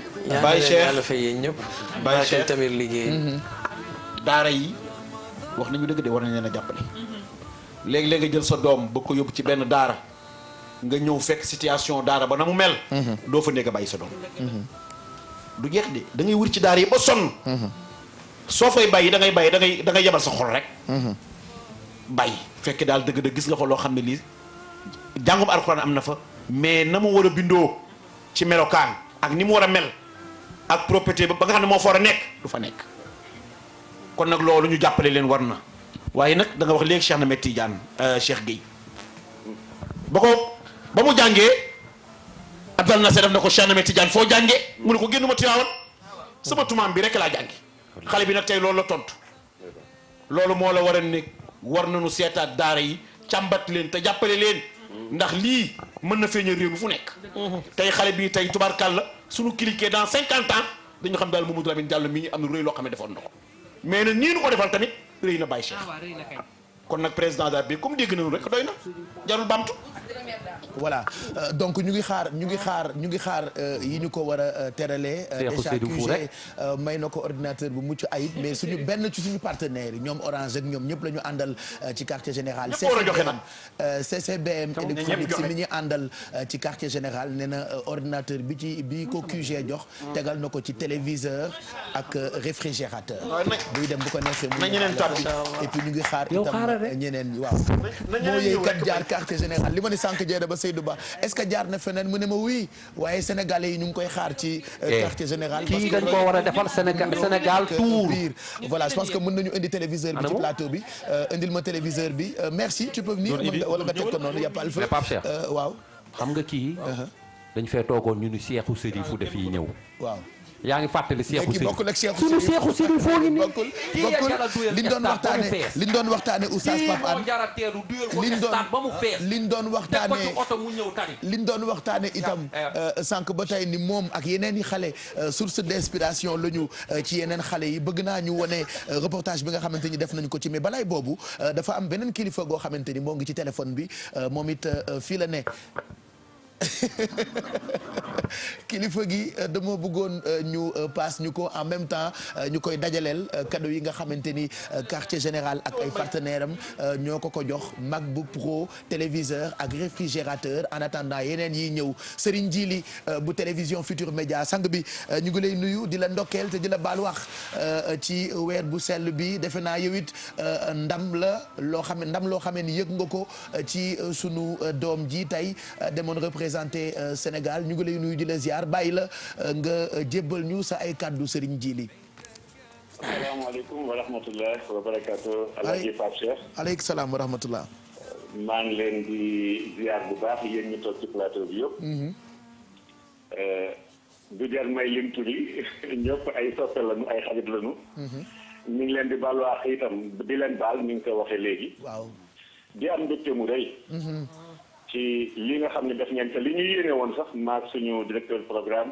Baye Cheikh yàlla fay yéen ñëpp. Baye Cheikh tamit liggéey. daara yi wax nañu dëgg de war nañ leen a jàppale. léegi-léegi nga jël sa doom bëgg ko yóbbu ci benn daara nga ñëw fekk situation daara ba na mu mel. doo fa nekk a bàyyi sa doom. du jeex de da ngay wër ci daara yi ba sonn. soo fay bàyyi da ngay bàyyi da ngay yebal sa xol rek. bàyyi fekk daal dëgg dëgg gis nga fa loo xam ne lii jàngum alxuraan am na fa. mais na mu war a bindoo ci melokaan ak ni mu war a mel ak propriété ba nga xam ne moo fa war a nekk du fa nekk. kon nag loolu ñu jàppale leen war na waaye nag da nga wax léegi Cheikh Ahmed Tidiane Cheikh Gueye ba mu jàngee Abdel Nasser def na ko Cheikh Ahmed Tidiane foo jàngee mu ne ko génnuma Tiwaawan sama tumaam bi rek laa jàngi xale bi nag tey loolu la tontu loolu moo la war a ne war nañu seetaat daara yi càmbat leen te jàppale leen ndax lii mën na feeñal réew mi fu nekk. tey xale bii tey tubaarkàlla suñu cliquer dans 50 ans dañu xam daal Mamadou Lamine Diallo mi am na rëy loo xam ne defoon na ko mais nag nii nu ko defal tamit rëy na Baye Cheikh kon nag président daal bi comme dégg nañu rek doy na jarul bamtu. voilà donc ñu ngi xaar yi ñu ko war a teralee. déjà QG may na ko ordinateur bu mucc ayib mais suñu benn ci suñu partenaires yi ñoom Orange ak ñoom ñëpp la ñu àndal ci quartier général. CCBM électronique si mi ñu àndal ci quartier général nee na ordinateur bi ko QG jox. tegal na ko ci téléviseur ak réfrigérateur. buy dem bu ko neexee mu et puis ñu ngi xaar itam ñeneen waaw. moo yëy kat jaar quartier général li ma ne sànq jeeda ba Seydou Ba est-ce que jaar na feneen mu ne ma oui waaye sénégalais yi ñu ngi koy xaar ci quartier général. kii dañ koo war a defal Sénégal tour. voilà je pense que mën nañu indi téléviseur bi ci plateau bi indil ma téléviseur bi merci tu peux venir wala nga teg ko noonu y a pas le feu. Pape Cheikh waaw. xam nga kii. dañ fee toogoon ñu ni Seexu Sërifu daf yi ñëw. waaw. yaa ngi fàttali Seexu Sëriñ bokkul ak suñu Seexu Sëriñ foo ngi nii bokkul liñ doon waxtaane Oustaz Pape Hann liñ doon waxtaane itam sànq ba tey ni moom ak yeneen i xale source d'inspiration la ñu ci yeneen xale yi bëgg naa ñu wone reportage bi nga xamante ni def nañ ko ci mais balaay boobu dafa am beneen kilifa goo xamante ni moo ngi ci téléphone bi moom it fii la ne kilifa gi dama bëggoon ñu paas ñu ko en même temps ñu koy dajaleel cadeau yi nga xamante ni quartier général ak ay partenaires am ñoo ko jox MacBook Pro téléviseur ak réfrigérateur en attendant yeneen yi ñëw Serigne Djili bu télévision Futur Média sang bi ñu ngi lay nuyu di la ndokkeel te di la baal wax ci weer bu sell bi defe naa yow it ndam loo xamee ni yëg nga ko ci sunu doom ji tey demoon représenté Sénégal ñu ngi lay nuyu di la ziar bàyyi la nga jébbal ñu sa ay kàddu Serigne Djili. asalaamaaleykum wa rahmatullah wa barakaatu. Alaaji Pape Cheikh. aleykum salaam wa rahmatullah. maa ngi leen di ziar bu baax yéen ñu toog ci plateau bi yëpp. du jar may lim turi ñëpp ay soppe lañu ay xarit lañu. ñu ngi leen di baal wax itam di leen baal ni nga ko waxee léegi. waaw di am mbégte mu rëy. ci li nga xam ne def ngeen te li ñu yéene woon sax maag suñu directeur programme.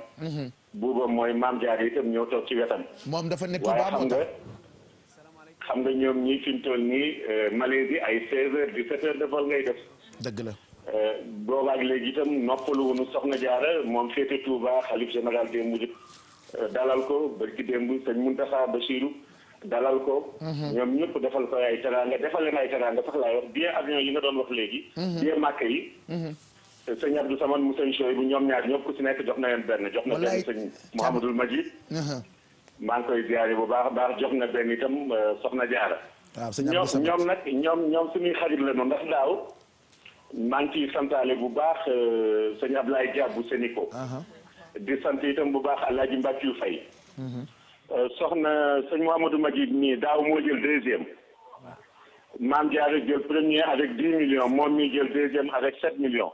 buuba mooy Maam Jaar itam ñëw toog ci wetam. moom dafa nekk waaye xam nga ñoom ñii fi mu toll nii Malaisie ay 16h 17h de vol ngay def. dëgg la. boobaak léegi itam noppalu wuñu Soxna Jaara moom féete Touba xalif général des Mourides dalal ko barki démb sëñ Muntaxa Basiru dalal ko. ñoom ñëpp defal ko ay teraanga defal leen ay teraanga sax laay wax bien avion yi nga doon wax léegi. bien màkk yi. sëñ Abdou Samane mu sëñ Choy bu ñoom ñaar ñëpp ku si nekk jox na leen benn jox na benn sëñ Mouhamadul Majid. maa ngi koy ziare bu baax a baax jox na benn itam Soxna Jaara. waaw sëñ Abdou Samane ñoom nag ñoom suñuy xarit la noonu ndax daaw maa ngi ciy santaale bu baax sëñ Ablaye Dia bu Sénico. di sant itam bu baax Alaaji Mbackiou Faye. soxna sëñ Mouhamadou Majid nii daaw moo jël deuxième. Maam Diarra jël premier avec 10 millions moom mi jël deuxième avec 7 millions.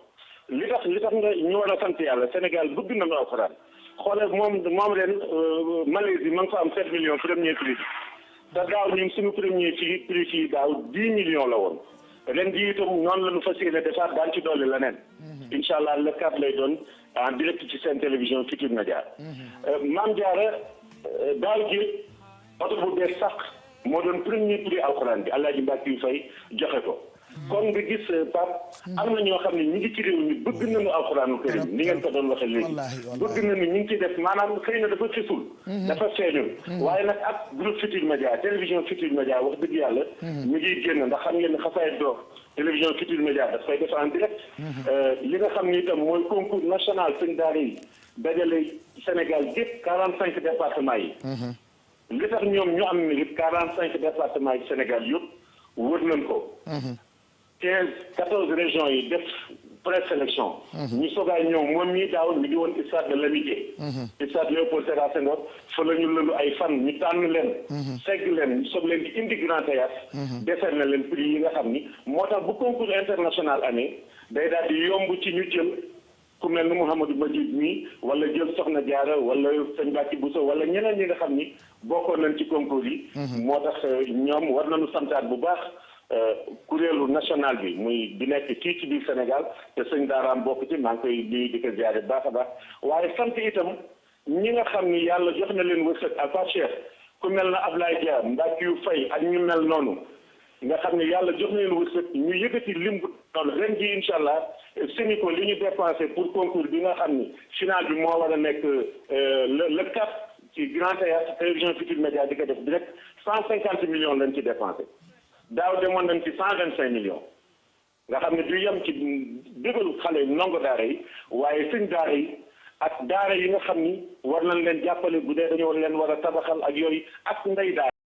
li tax nga ñu war a sant yàlla Sénégal bëgg na nga alxuraan xoolal moom ren Malaisie ma nga fa am 7 millions premier prix te daaw ñun suñu premier prix fii daaw 10 millions la woon ren jii itam noonu la ñu fas yéene defaat daan ci dolli leneen. incha allah le 4 lay doon en direct ci seen télévision Futur Média. Maam Diarra daaw ji oto bu bees sax moo doon premier prix alxuraan bi Alaaji Mbackiou Faye joxe ko. kon nga gis Pape am na ñoo xam ne ñi ngi ci réew mi bëgg nañu alxuraanu karim ni ngeen ko doon waxee léegi bëgg nañu ñi ngi ci def maanaam xëy na dafa fisul dafa feeñul waaye nag ak groupe Futur Média télévision Futur Média wax dëgg yàlla ñu ngi génn ndax xam ngeen ne xasaayid door télévision Futur Média daf koy def en direct li nga xam ni itam mooy concours national sëñ daara yi dajale Sénégal gépp 45 départements yi li tax ñoom ñu am mérite 45 départements yi Sénégal yëpp wër nañ ko 14 régions yi def présélection. ñu soogaay ñëw moom mii daaw ñu ngi woon stade de l'amitié. stade Léopold Sédar Senghor fa la ñu lëlu ay fan ñu tànn leen. segg leen ñu soog leen di indi Grand Théâtre. décerner leen prix yi nga xam ni moo tax bu concours international amee day daal di yomb ci ñu jël ku mel ni Mouhamadou Majid mii wala jël Soxna Jaara wala Sëñ Bàcci Bousso wala ñeneen ñi nga xam ni bokkoon nañ ci concours yi. moo tax ñoom war nañu santaat bu baax. kuréelu national bi muy di nekk fii ci biir Sénégal te sëñ daaraam bokk ci maa ngi koy di ko jaare baax a baax waaye sant itam ñi nga xam ni yàlla jox na leen wërsëg à part Cheikh ku mel na Ablaye Dia Mbackiou Faye ak ñu mel noonu nga xam ni yàlla jox na leen wërsëg ñu yëkkati lim bu noonu ren ji incha allah Sénico li ñu dépensé pour concours bi nga xam ni final bi moo war a nekk le 4 ci Grand Théâtre télévision Futur Média di ko def direct 150 millions lañ ci dépensé. daaw demoon nañ ci 125 millions nga xam ne du yem ci dëggalu xale ndongo daara yi waaye sëñ daara yi ak daara yi nga xam ni war nañ leen jàppale bu dee dañoo leen war a tabaxal ak yooyu ak ndey daara